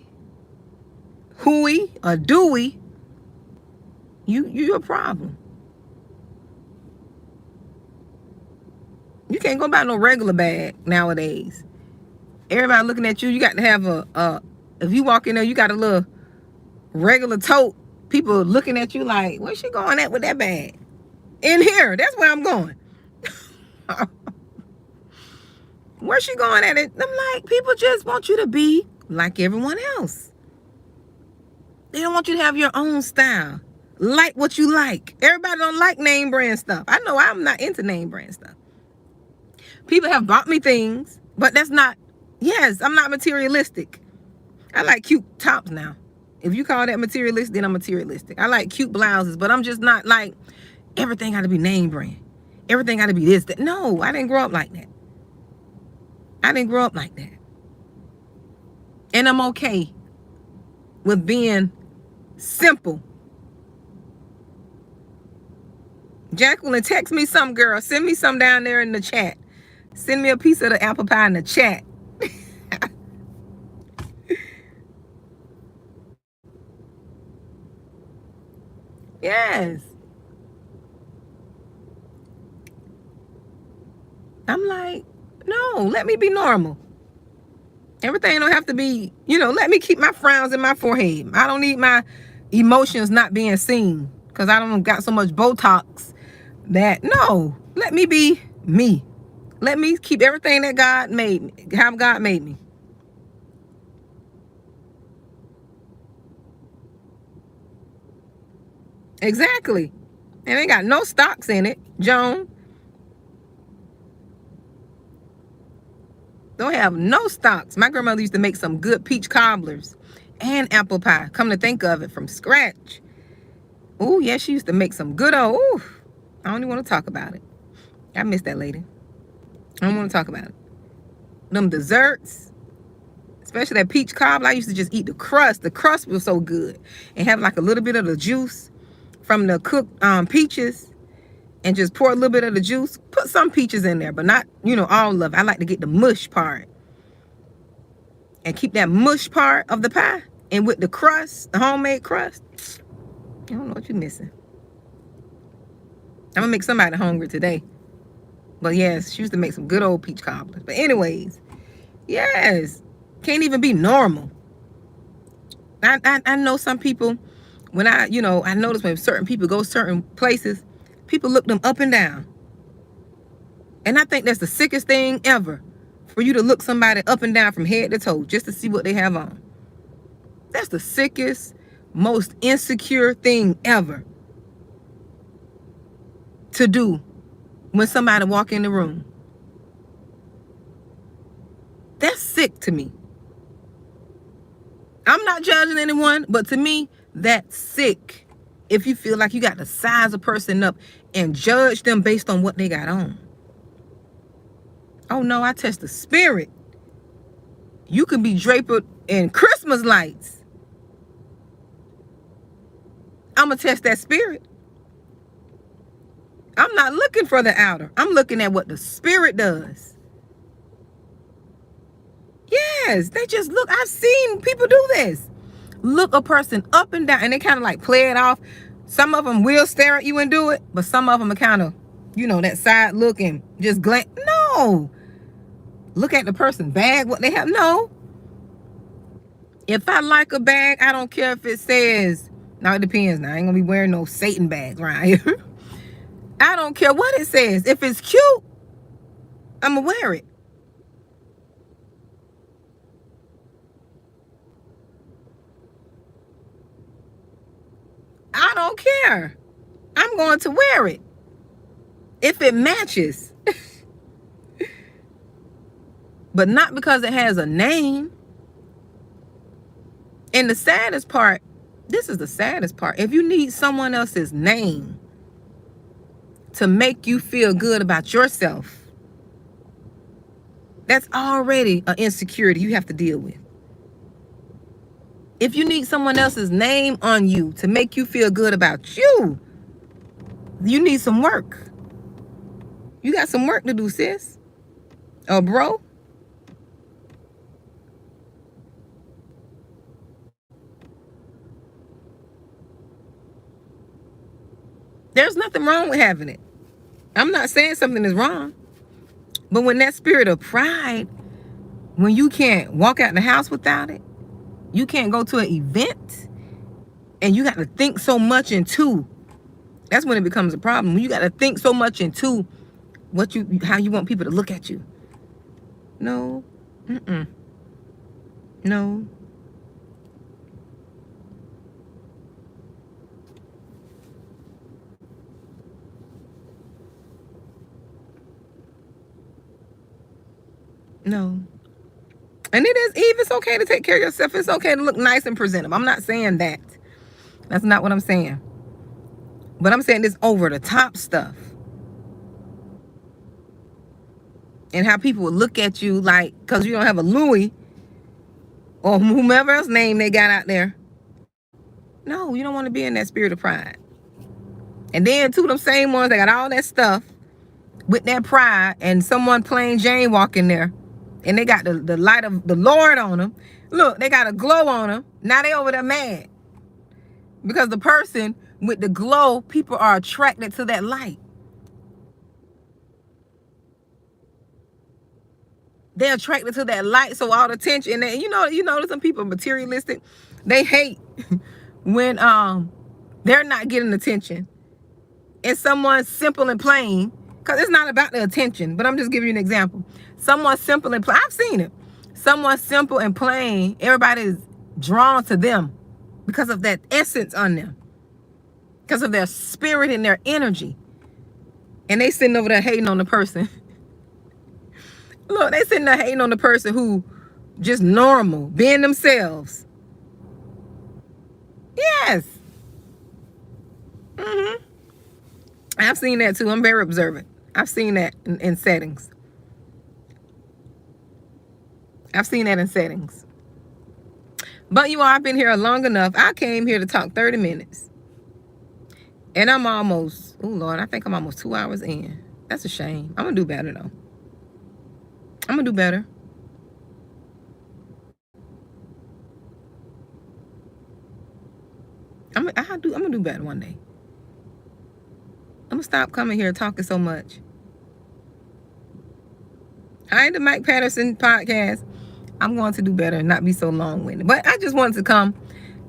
Huey, or Dewey, you a problem. You can't go buy no regular bag nowadays. Everybody looking at you. You got to have if you walk in there, you got a little regular tote. People looking at you like, where's she going at with that bag? In here. That's where I'm going. Where's she going at it? I'm like, people just want you to be like everyone else. They don't want you to have your own style. Like what you like. Everybody don't like name brand stuff. I know I'm not into name brand stuff. People have bought me things, but that's not, yes, I'm not materialistic. I like cute tops now. If you call that materialistic, then I'm materialistic. I like cute blouses, but I'm just not like, everything got to be name brand. Everything got to be this, that. No, I didn't grow up like that. I didn't grow up like that. And I'm okay with being simple. Jacqueline, text me some, girl. Send me some down there in the chat. Send me a piece of the apple pie in the chat. Yes. I'm like, no, let me be normal. Everything don't have to be, let me keep my frowns in my forehead. I don't need my emotions not being seen because I don't got so much Botox that, no, let me be me. Let me keep everything that God made me, how God made me. Exactly. And ain't got no stocks in it, Joan. Don't have no stocks. My grandmother used to make some good peach cobblers and apple pie. Come to think of it, from scratch. Oh, yeah, she used to make some good old, ooh, I don't even want to talk about it. I miss that lady. I don't want to talk about it. Them desserts, especially that peach cobbler, I used to just eat the crust. The crust was so good. And have like a little bit of the juice from the cooked peaches, and just pour a little bit of the juice. Put some peaches in there, but not, all of it. I like to get the mush part and keep that mush part of the pie, and with the crust, the homemade crust, I don't know what you're missing. I'm gonna make somebody hungry today. But yes, she used to make some good old peach cobblers. But anyways, yes, can't even be normal. I know some people, when I notice when certain people go certain places, people look them up and down. And I think that's the sickest thing ever, for you to look somebody up and down from head to toe just to see what they have on. That's the sickest, most insecure thing ever to do when somebody walk in the room. That's sick to me. I'm not judging anyone, but to me, that's sick. If you feel like you got to size a person up and judge them based on what they got on. Oh no, I test the spirit. You can be draped in Christmas lights. I'm going to test that spirit. I'm not looking for the outer. I'm looking at what the spirit does. Yes, they just look. I've seen people do this. Look a person up and down, and they kind of like play it off. Some of them will stare at you and do it, but some of them are kind of, that side look and just glance. No. Look at the person's bag, what they have. No. If I like a bag, I don't care if it says, now it depends. Now I ain't gonna be wearing no Satan bags right here. I don't care what it says. If it's cute, I'm gonna wear it. I don't care. I'm going to wear it if it matches. But not because it has a name. And the saddest part, this is the saddest part. If you need someone else's name to make you feel good about yourself, that's already an insecurity you have to deal with. If you need someone else's name on you to make you feel good about you need some work. You got some work to do, sis. Or bro. There's nothing wrong with having it. I'm not saying something is wrong. But when that spirit of pride, when you can't walk out the house without it, you can't go to an event, and you got to think so much into, that's when it becomes a problem. When you got to think so much into how you want people to look at you. No. No. No. And it is, Eve, it's okay to take care of yourself. It's okay to look nice and presentable. I'm not saying that. That's not what I'm saying. But I'm saying this over the top stuff. And how people will look at you like, because you don't have a Louis or whomever else name they got out there. No, you don't want to be in that spirit of pride. And then two of them same ones that got all that stuff with that pride, and someone plain Jane walk in there, and they got the light of the Lord on them. Look, they got a glow on them. Now they over there mad. Because the person with the glow, people are attracted to that light. They're attracted to that light, so all the attention. And you know, some people are materialistic. They hate when they're not getting attention. And someone simple and plain, because it's not about the attention, but I'm just giving you an example. Someone simple and plain, I've seen it. Someone simple and plain, everybody is drawn to them because of that essence on them, because of their spirit and their energy. And they sitting over there hating on the person. Look, they sitting there hating on the person who just normal, being themselves. Yes. I've seen that too. I'm very observant. I've seen that in settings. I've seen that in settings. But you all, I've been here long enough. I came here to talk 30 minutes. And I'm almost, oh Lord, I think I'm almost 2 hours in. That's a shame. I'm going to do better though. I'm going to do better. I'm gonna do better one day. I'm gonna stop coming here talking so much. Hi, the Mike Patterson podcast. I'm going to do better and not be so long-winded. But I just wanted to come.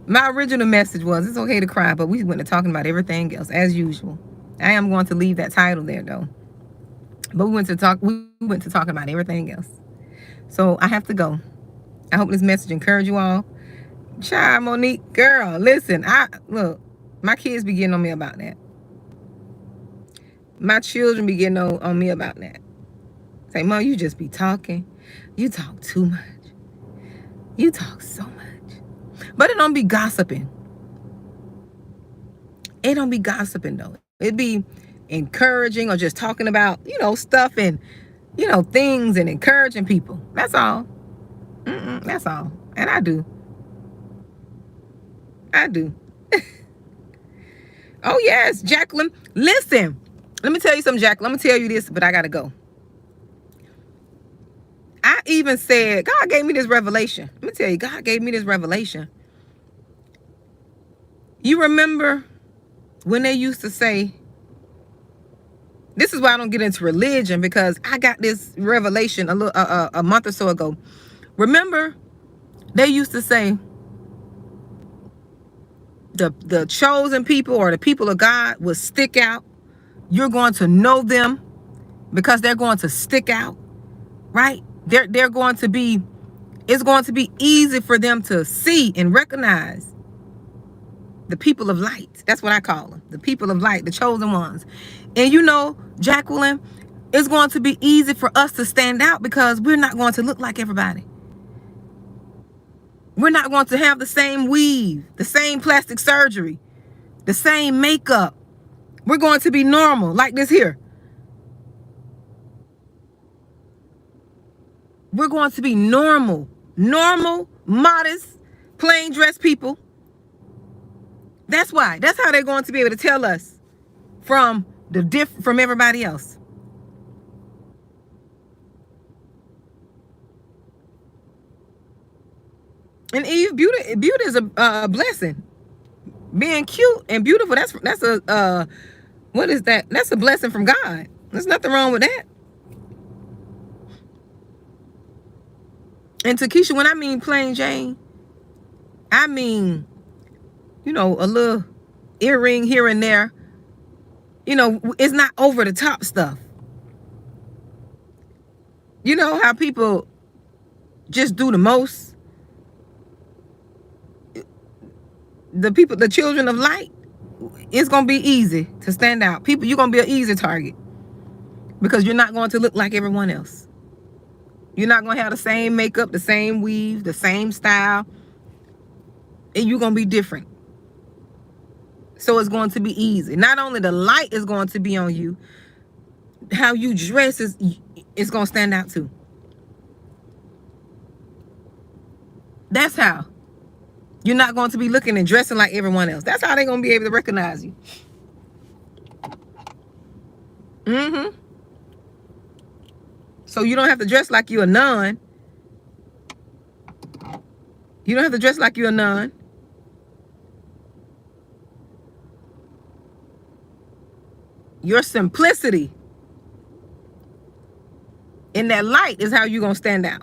My original message was it's okay to cry, but we went to talking about everything else as usual. I am going to leave that title there though. But we went to talking about everything else. So I have to go. I hope this message encouraged you all. Child, Monique, girl, listen. Look, my kids be getting on me about that. My children be getting on me about that. Say, Mom, you just be talking. You talk too much. You talk so much. But it don't be gossiping. It don't be gossiping, though. It be encouraging or just talking about, stuff and, things and encouraging people. That's all. That's all. And I do. Oh, yes, Jacqueline. Listen, let me tell you something, Jacqueline. I'm going to tell you this, but I got to go. I even said, God gave me this revelation. Let me tell you, God gave me this revelation. You remember when they used to say, this is why I don't get into religion, because I got this revelation a month or so ago. Remember, they used to say, the chosen people or the people of God will stick out. You're going to know them because they're going to stick out, right? They're going to be, it's going to be easy for them to see and recognize the people of light. That's what I call them, the people of light, the chosen ones. And Jacqueline, it's going to be easy for us to stand out because we're not going to look like everybody. We're not going to have the same weave, the same plastic surgery, the same makeup. We're going to be normal like this here. We're going to be normal, modest, plain dress people. That's why. That's how they're going to be able to tell us from everybody else. And Eve, beauty is a blessing. Being cute and beautiful, that's a what is that? That's a blessing from God. There's nothing wrong with that. And Takesha, when I mean plain Jane, I mean, a little earring here and there. It's not over the top stuff. You know how people just do the most? The children of light, it's going to be easy to stand out. You're going to be an easy target because you're not going to look like everyone else. You're not going to have the same makeup, the same weave, the same style. And you're going to be different. So it's going to be easy. Not only the light is going to be on you, how you dress is going to stand out too. That's how. You're not going to be looking and dressing like everyone else. That's how they're going to be able to recognize you. So you don't have to dress like you're a nun. You don't have to dress like you're a nun. Your simplicity in that light is how you're going to stand out.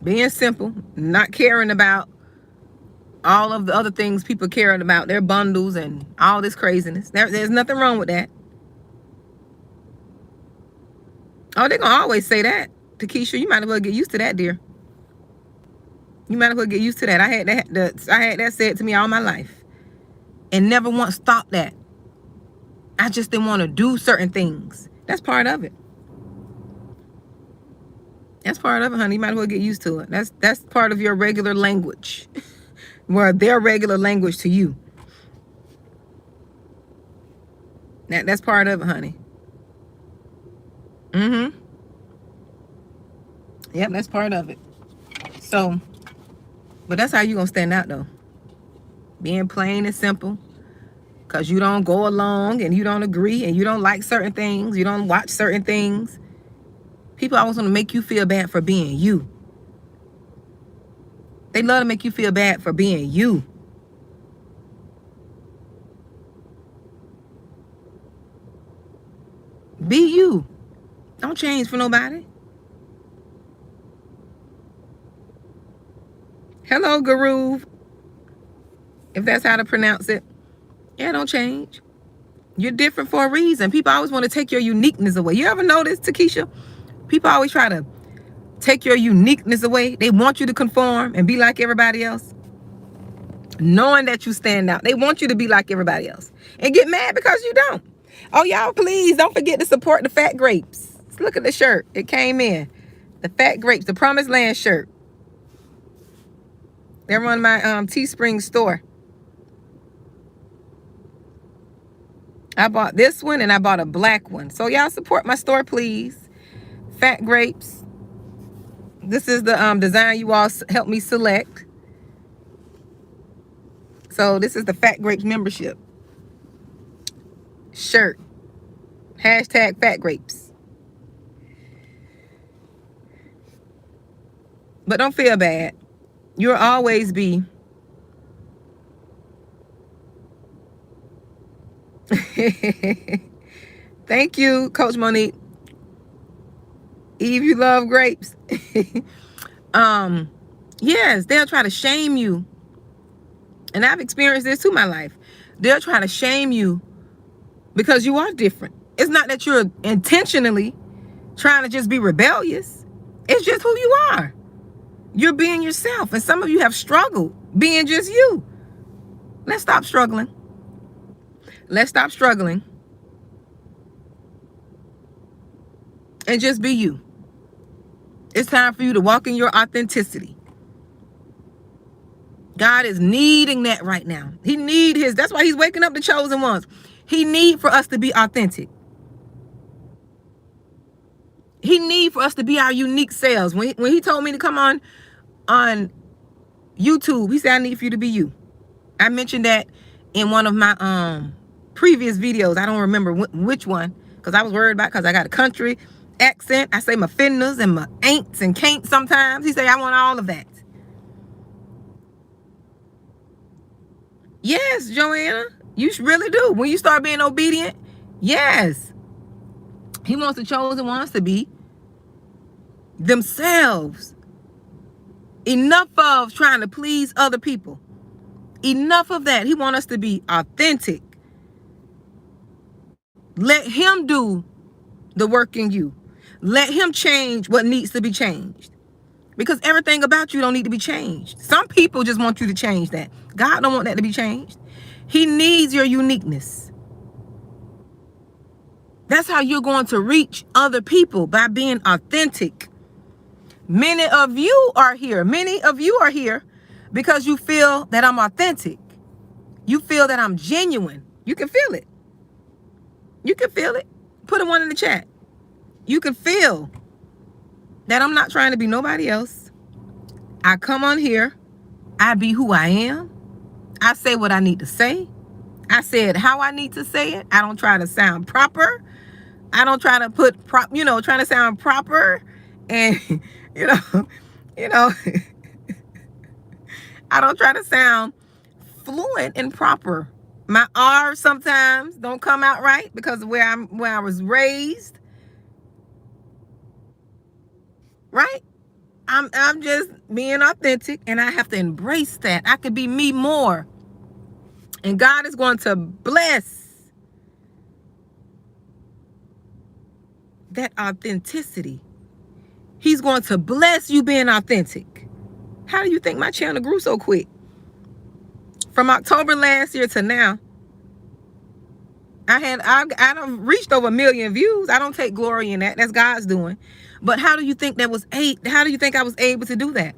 Being simple, not caring about all of the other things people caring about, their bundles and all this craziness. There's nothing wrong with that. Oh, they're going to always say that. Takesha, you might as well get used to that, dear. You might as well get used to that. I had that said to me all my life and never once thought that. I just didn't want to do certain things. That's part of it. That's part of it, honey. You might as well get used to it. That's part of your regular language. Or their regular language to you. That's part of it, honey. Yep, that's part of it. So, but that's how you gonna stand out though. Being plain and simple. Because you don't go along and you don't agree and you don't like certain things. You don't watch certain things. People always want to make you feel bad for being you. They love to make you feel bad for being you. Be you. Don't change for nobody. Hello, Guru, if that's how to pronounce it. Yeah, don't change. You're different for a reason. People always want to take your uniqueness away. You ever notice, Takesha? People always try to take your uniqueness away. They want you to conform and be like everybody else, knowing that you stand out. They want you to be like everybody else and get mad because you don't. Oh, y'all, please don't forget to support the Fat Grapes. Let's look at the shirt. It came in. The Fat Grapes, the Promised Land shirt. They're on my Teespring store. I bought this one and I bought a black one. So y'all support my store, please. Fat Grapes. This is the design you all helped me select. So this is the Fat Grapes membership shirt. Hashtag Fat Grapes. But don't feel bad. You'll always be thank you, Coach Monique. Eve, you love grapes. Yes, they'll try to shame you. And I've experienced this too in my life. They'll try to shame you because you are different. It's not that you're intentionally trying to just be rebellious. It's just who you are. You're being yourself. And some of you have struggled being just you. Let's stop struggling. Let's stop struggling. And just be you. It's time for you to walk in your authenticity. God is needing that right now. He need his. That's why he's waking up the chosen ones. He need for us to be authentic. He need for us to be our unique selves. When he told me to come on YouTube, he said, I need for you to be you. I mentioned that in one of my previous videos. I don't remember which one, because I was worried about, because I got a country accent. I say my finners and my ain'ts and can'ts sometimes. He said, I want all of that. Yes, Joanna, you really do. When you start being obedient, yes. He wants the chosen ones to be themselves. Enough of trying to please other people. Enough of that. He wants us to be authentic. Let him do the work in you. Let him change what needs to be changed. Because everything about you don't need to be changed. Some people just want you to change that. God don't want that to be changed. He needs your uniqueness. That's how you're going to reach other people, by being authentic. Many of you are here because you feel that I'm authentic. You feel that I'm genuine. You can feel it. You can feel it. Put a one in the chat. You can feel that I'm not trying to be nobody else. I come on here. I be who I am. I say what I need to say. I say it how I need to say it. I don't try to sound proper. I don't try to trying to sound proper and, you know, I don't try to sound fluent and proper. My R's sometimes don't come out right because of where I was raised. Right? I'm just being authentic, and I have to embrace that. I could be me more. And God is going to bless that authenticity. He's going to bless you being authentic. How do you think my channel grew so quick? From October last year to now, I reached over 1 million views. I don't take glory in that. That's God's doing. But how do you think I was able to do that?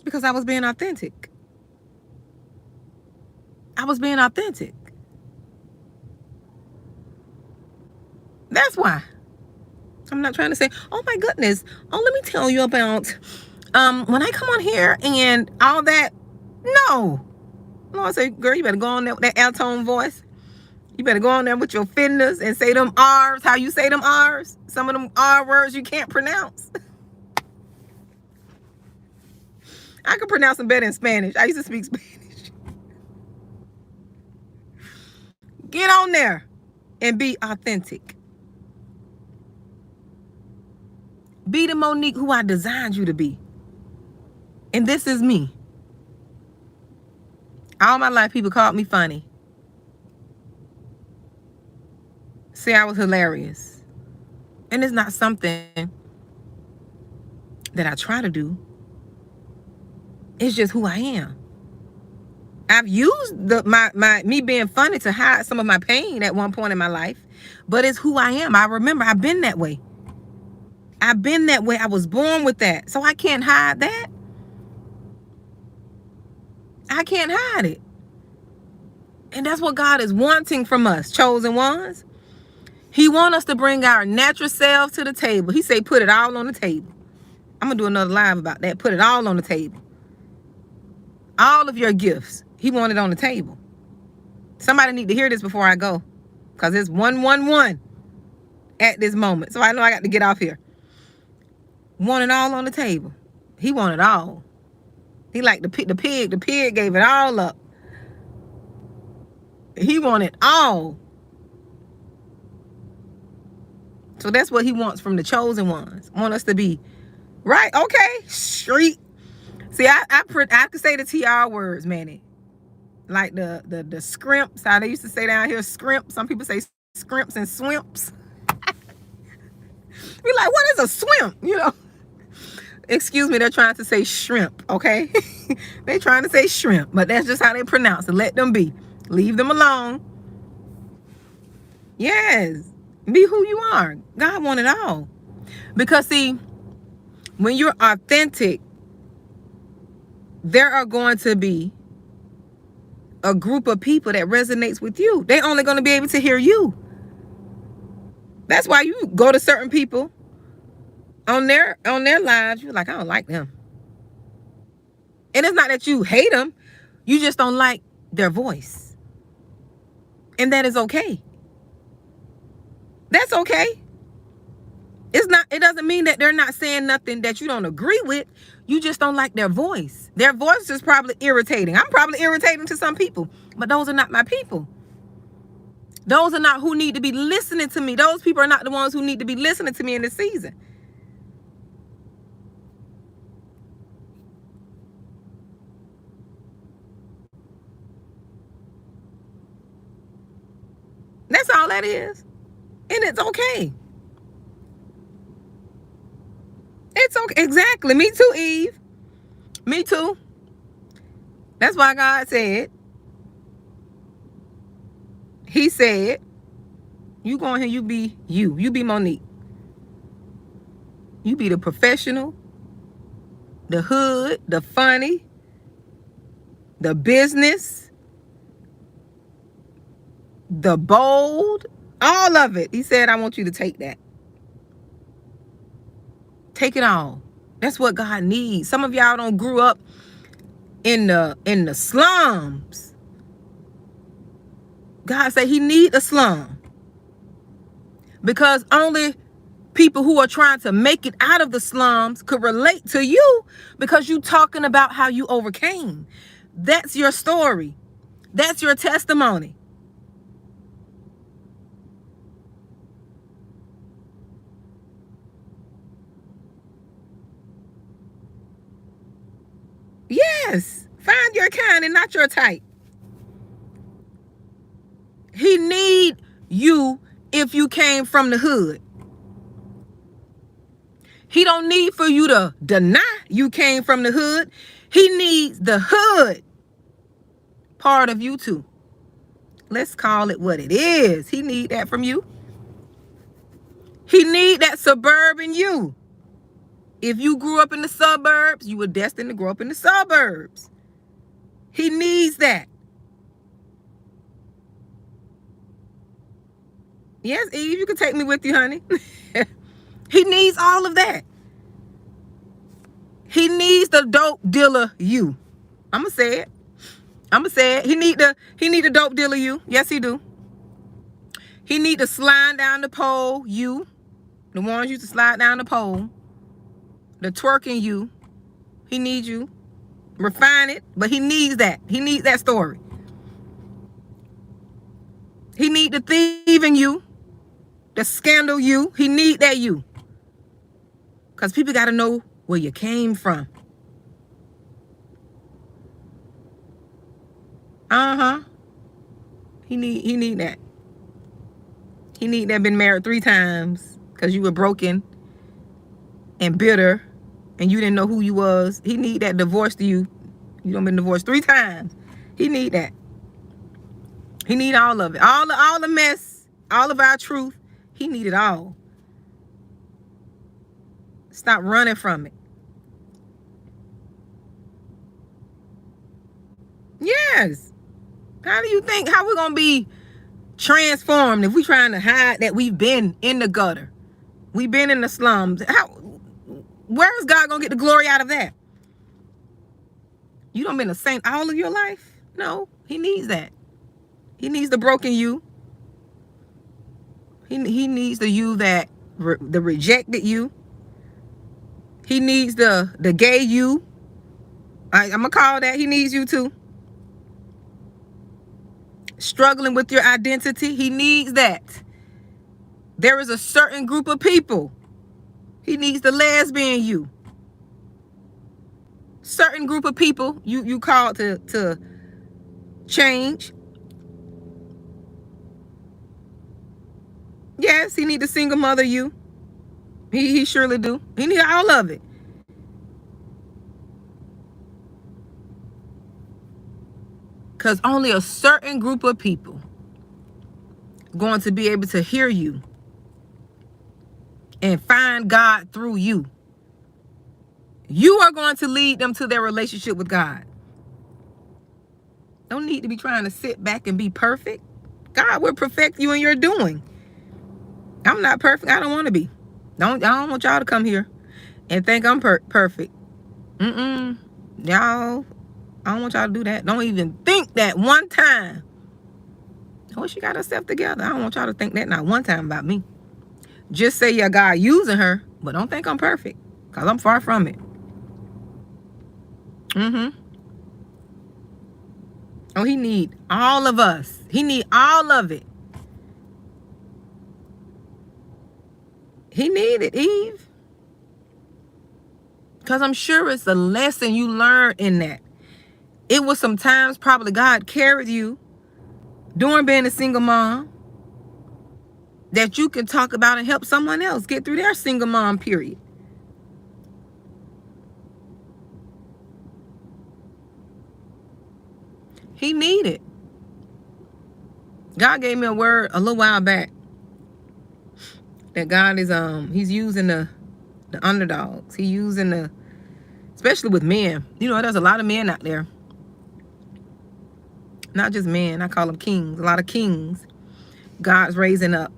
Because I was being authentic. I was being authentic. That's why. I'm not trying to say, oh my goodness, oh, let me tell you about when I come on here and all that. No. Lord say, girl, you better go on there with that alto voice. You better go on there with your fingers and say them R's, how you say them R's. Some of them R words you can't pronounce. I can pronounce them better in Spanish. I used to speak Spanish. Get on there and be authentic. Be the Monique who I designed you to be. And this is me. All my life, people called me funny. See, I was hilarious. And it's not something that I try to do. It's just who I am. I've used me being funny to hide some of my pain at one point in my life, but it's who I am. I remember I've been that way. I've been that way. I was born with that. So I can't hide that. I can't hide it. And that's what God is wanting from us, chosen ones. He wants us to bring our natural selves to the table. He say, put it all on the table. I'm going to do another live about that. Put it all on the table. All of your gifts. He want it on the table. Somebody need to hear this before I go. Because it's 111 at this moment. So I know I got to get off here. Want it all on the table. He want it all. He like the pig. The pig gave it all up. He want it all. So that's what he wants from the chosen ones. Want us to be right. Okay. Street. See, I could say the TR words, Manny. Like the scrimps. How they used to say down here, scrimp. Some people say scrimps and swimps. Be like, what is a swimp? You know. Excuse me, they're trying to say shrimp, okay? They're trying to say shrimp, but that's just how they pronounce it. Let them be. Leave them alone. Yes. Be who you are. God wants it all. Because see, when you're authentic, there are going to be a group of people that resonates with you. They're only going to be able to hear you. That's why you go to certain people on their lives. You're like, I don't like them. And it's not that you hate them. You just don't like their voice. And that is okay. That's okay. It doesn't mean that they're not saying nothing that you don't agree with. You just don't like their voice. Their voice is probably irritating. I'm probably irritating to some people, but those are not my people. Those are not who need to be listening to me. Those people are not the ones who need to be listening to me in this season. That's all that is. And it's okay. It's okay. Exactly. Me too, Eve. Me too. That's why God said, he said, you go in here, you be you. You be Monique. You be the professional, the hood, the funny, the business, the bold, all of it. He said, I want you to take that. Take it all. That's what God needs. Some of y'all don't grew up in the slums. God said he need a slum. Because only people who are trying to make it out of the slums could relate to you, because you talking about how you overcame. That's your story. That's your testimony. Yes. Find your kind and not your type. He need you if you came from the hood. He don't need for you to deny you came from the hood. He needs the hood part of you too. Let's call it what it is. He need that from you. He need that suburban you. If you grew up in the suburbs, you were destined to grow up in the suburbs. He needs that. Yes, Eve, you can take me with you, honey. He needs all of that. He needs the dope dealer you. I'ma say it. He need the dope dealer you. Yes, he do. He need to slide down the pole you. The ones you used to slide down the pole. The twerking you. He needs you. refine it, but he needs that. He needs that story. He need the thieving you, the scandal you. He need that you. Because people got to know where you came from. He need that. He need that been married 3 times because you were broken and bitter and you didn't know who you was. He need that divorced you. You done been divorced 3 times. He need that. He need all of it. All the mess, all of our truth. He need it all. Stop running from it. Yes. How do you think, how we gonna be transformed if we trying to hide that we've been in the gutter? We've been in the slums. Where is God gonna get the glory out of that? You done been a saint all of your life? No, he needs that. He needs the broken you. He needs the you that the rejected you. He needs the gay you. I'm gonna call that. He needs you too. Struggling with your identity. He needs that. There is a certain group of people. He needs the lesbian you. Certain group of people you called to change. Yes, he need the single mother you. He surely do. He need all of it. Because only a certain group of people going to be able to hear you and find God through you. You are going to lead them to their relationship with God. Don't need to be trying to sit back and be perfect. God will perfect you in your doing. I'm not perfect. I don't want to be. I don't want y'all to come here and think I'm perfect. Y'all, I don't want y'all to do that. Don't even think that one time. Oh, she got herself together. I don't want y'all to think that not one time about me. Just say your God using her, but don't think I'm perfect, because I'm far from it. Oh, he need all of us. He need all of it. He needed Eve. Because I'm sure it's a lesson you learned in that. It was sometimes probably God carried you during being a single mom that you can talk about and help someone else get through their single mom period. He needed. God gave me a word a little while back that God is he's using the underdogs. He using especially with men. You know, there's a lot of men out there. Not just men, I call them kings. A lot of kings God's raising up.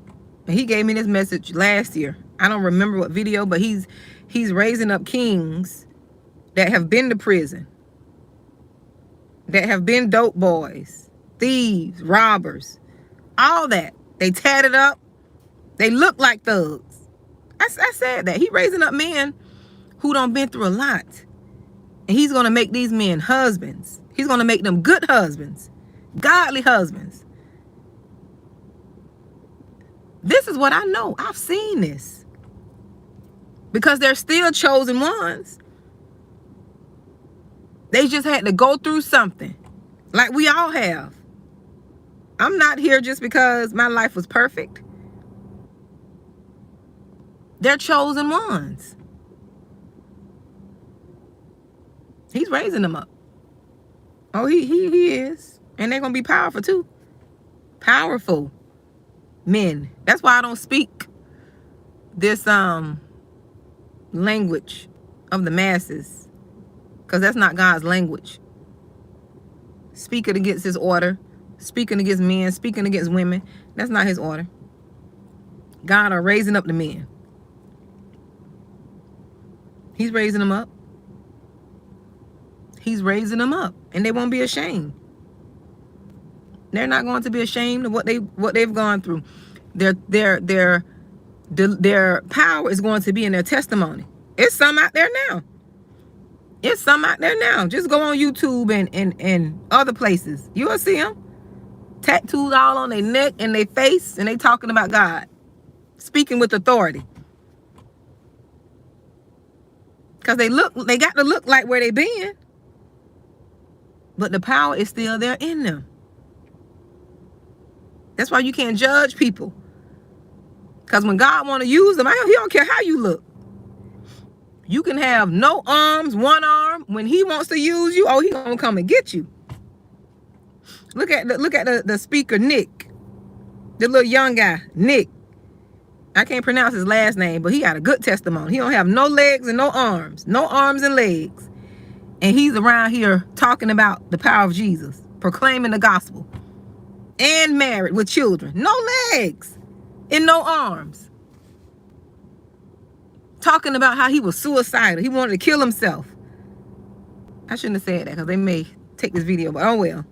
And he gave me this message last year. I don't remember what video, but he's raising up kings that have been to prison, that have been dope boys, thieves, robbers, all that. They tatted up. They look like thugs. I said that. He raising up men who done been through a lot. And he's going to make these men husbands. He's going to make them good husbands, godly husbands. This is what I know. I've seen this. Because they're still chosen ones. They just had to go through something. Like we all have. I'm not here just because my life was perfect. They're chosen ones. He's raising them up. Oh, he is. And they're going to be powerful too. Powerful men. That's why I don't speak this language of the masses. Because that's not God's language. Speaking against his order. Speaking against men. Speaking against women. That's not his order. God are raising up the men. He's raising them up. He's raising them up. And they won't be ashamed. They're not going to be ashamed of what they've gone through. Their power is going to be in their testimony. It's some out there now. It's some out there now. Just go on YouTube and other places. You will see them. Tattoos all on their neck and their face, and they talking about God. Speaking with authority. Because they got to look like where they been. But the power is still there in them. That's why you can't judge people. Because when God want to use them, he don't care how you look. You can have no arms, one arm. When he wants to use you, he gonna come and get you. Look at the speaker, Nick. The little young guy, Nick. I can't pronounce his last name, but he got a good testimony. He don't have no legs and no arms. No arms and legs. And he's around here talking about the power of Jesus, proclaiming the gospel. And married with children. No legs and no arms. Talking about how he was suicidal. He wanted to kill himself. I shouldn't have said that because they may take this video, but oh well.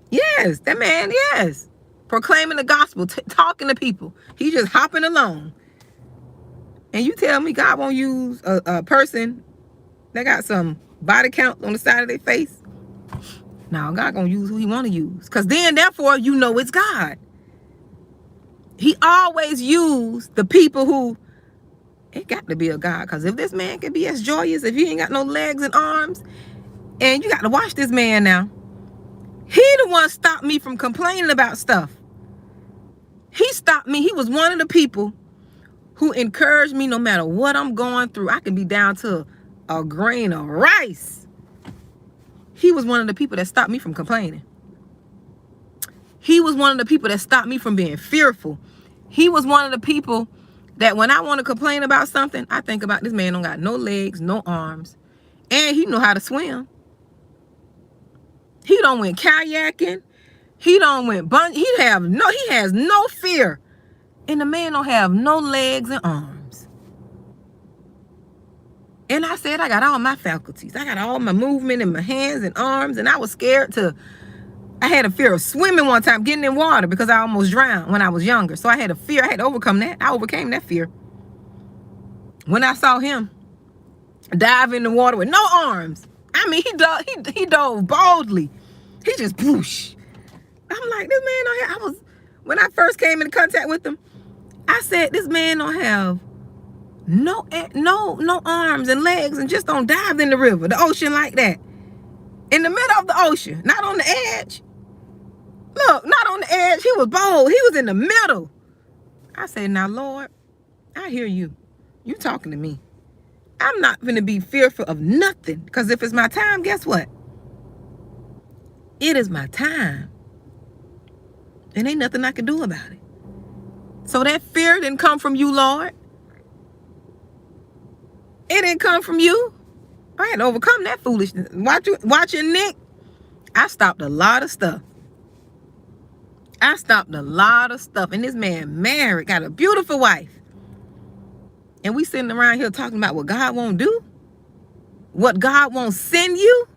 Yes, that man, yes. Proclaiming the gospel, talking to people. He just hopping along. And you tell me God won't use a person that got some body count on the side of their face? No, God gonna use who he want to use. Because then, therefore, you know it's God. He always used the people who, it got to be a God. Because if this man can be as joyous, if he ain't got no legs and arms, and you got to watch this man now. He the one stopped me from complaining about stuff. He stopped me. He was one of the people who encouraged me no matter what I'm going through. I can be down to a grain of rice. He was one of the people that stopped me from complaining. He was one of the people that stopped me from being fearful. He was one of the people that when I want to complain about something, I think about this man don't got no legs, no arms, and he know how to swim. He don't went kayaking. He don't went he has no fear. And the man don't have no legs and arms. And I said, I got all my faculties. I got all my movement in my hands and arms. And I was scared I had a fear of swimming one time, getting in water because I almost drowned when I was younger. So I had a fear. I had to overcome that. I overcame that fear. When I saw him dive in the water with no arms. I mean, he dove boldly. He just whoosh. I'm like, this man don't have, when I first came into contact with him, I said, this man don't have no arms and legs and just don't dive in the river, the ocean like that. In the middle of the ocean, not on the edge. Look, not on the edge. He was bold. He was in the middle. I said, now, Lord, I hear you. You talking to me. I'm not going to be fearful of nothing. Because if it's my time, guess what? It is my time. And ain't nothing I can do about it. So that fear didn't come from you, Lord. It didn't come from you. I had to overcome that foolishness. Watching Nick, I stopped a lot of stuff. And this man married, got a beautiful wife. And we sitting around here talking about what God won't do. What God won't send you.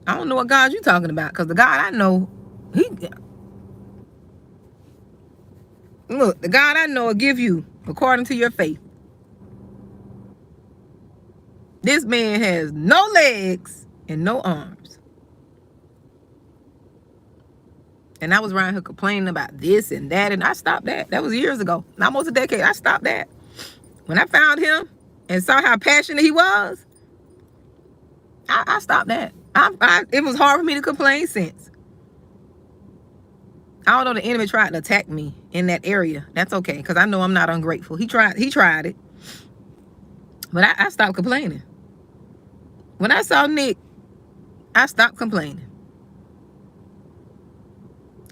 I don't know what God you talking about. Because the God I know, look, the God I know will give you according to your faith. This man has no legs and no arms. And I was around here complaining about this and that, and I stopped that. That was years ago, almost a decade. I stopped that. When I found him and saw how passionate he was, I stopped that. It was hard for me to complain since. Although the enemy tried to attack me in that area, that's okay, because I know I'm not ungrateful. He tried it. But I stopped complaining. When I saw Nick, I stopped complaining.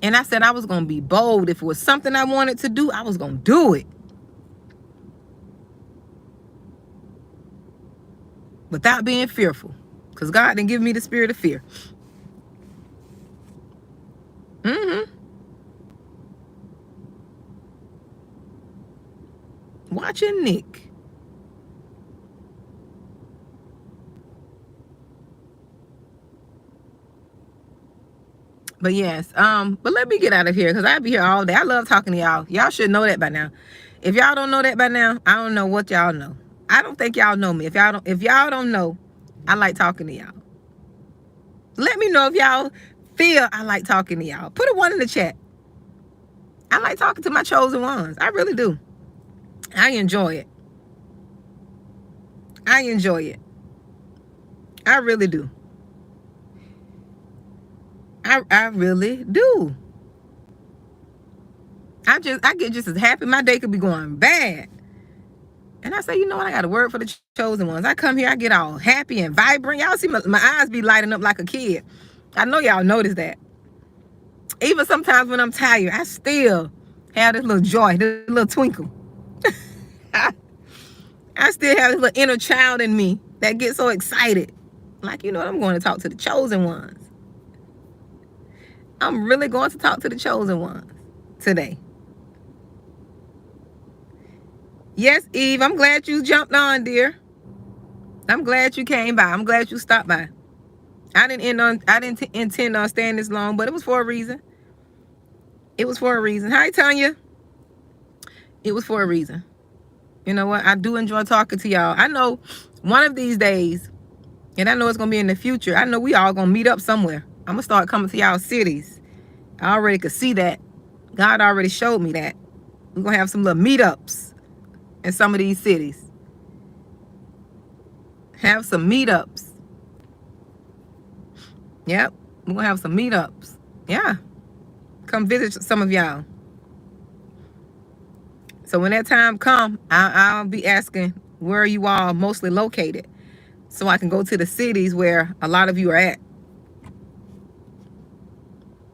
And I said I was going to be bold. If it was something I wanted to do, I was going to do it. Without being fearful. Because God didn't give me the spirit of fear. Watching Nick. But yes, but let me get out of here because I'll be here all day. I love talking to y'all. Y'all should know that by now. If y'all don't know that by now, I don't know what y'all know. I don't think y'all know me. If y'all don't know, I like talking to y'all. Let me know if y'all feel I like talking to y'all. Put a 1 in the chat. I like talking to my chosen ones. I really do. I enjoy it. I enjoy it. I really do. I really do. I get just as happy. My day could be going bad. And I say, you know what? I got a word for the chosen ones. I come here, I get all happy and vibrant. Y'all see my eyes be lighting up like a kid. I know y'all notice that. Even sometimes when I'm tired, I still have this little joy, this little twinkle. I still have this little inner child in me that gets so excited. Like, you know what? I'm going to talk to the chosen ones. I'm really going to talk to the chosen ones today. Yes, Eve, I'm glad you jumped on, dear. I'm glad you came by. I'm glad you stopped by. I didn't intend on staying this long, but it was for a reason. It was for a reason. Hi, Tanya. It was for a reason. You know what? I do enjoy talking to y'all. I know one of these days, and I know it's going to be in the future, I know we all going to meet up somewhere. I'm going to start coming to y'all cities. I already could see that. God already showed me that. We're going to have some little meetups in some of these cities. Have some meetups. Yep. We're going to have some meetups. Yeah. Come visit some of y'all. So when that time come, I'll be asking where you all mostly located, so I can go to the cities where a lot of you are at.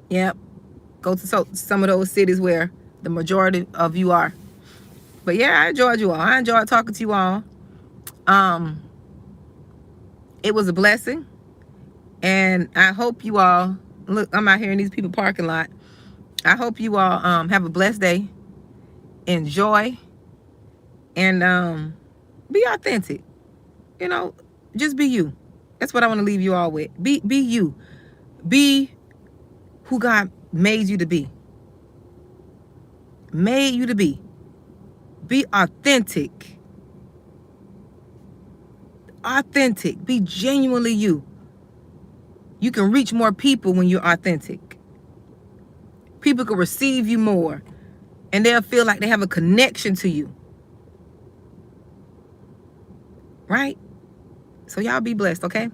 Yep. Go to some of those cities where the majority of you are. But yeah, I enjoyed you all. I enjoyed talking to you all. It was a blessing. And I hope you all, look, I'm out here in these people parking lot. I hope you all have a blessed day. Enjoy. And be authentic. You know, just be you. That's what I want to leave you all with. Be you. Be who God made you to be. Made you to be. Be authentic. Authentic. Be genuinely you. You can reach more people when you're authentic. People can receive you more, and they'll feel like they have a connection to you. Right? So y'all be blessed, okay?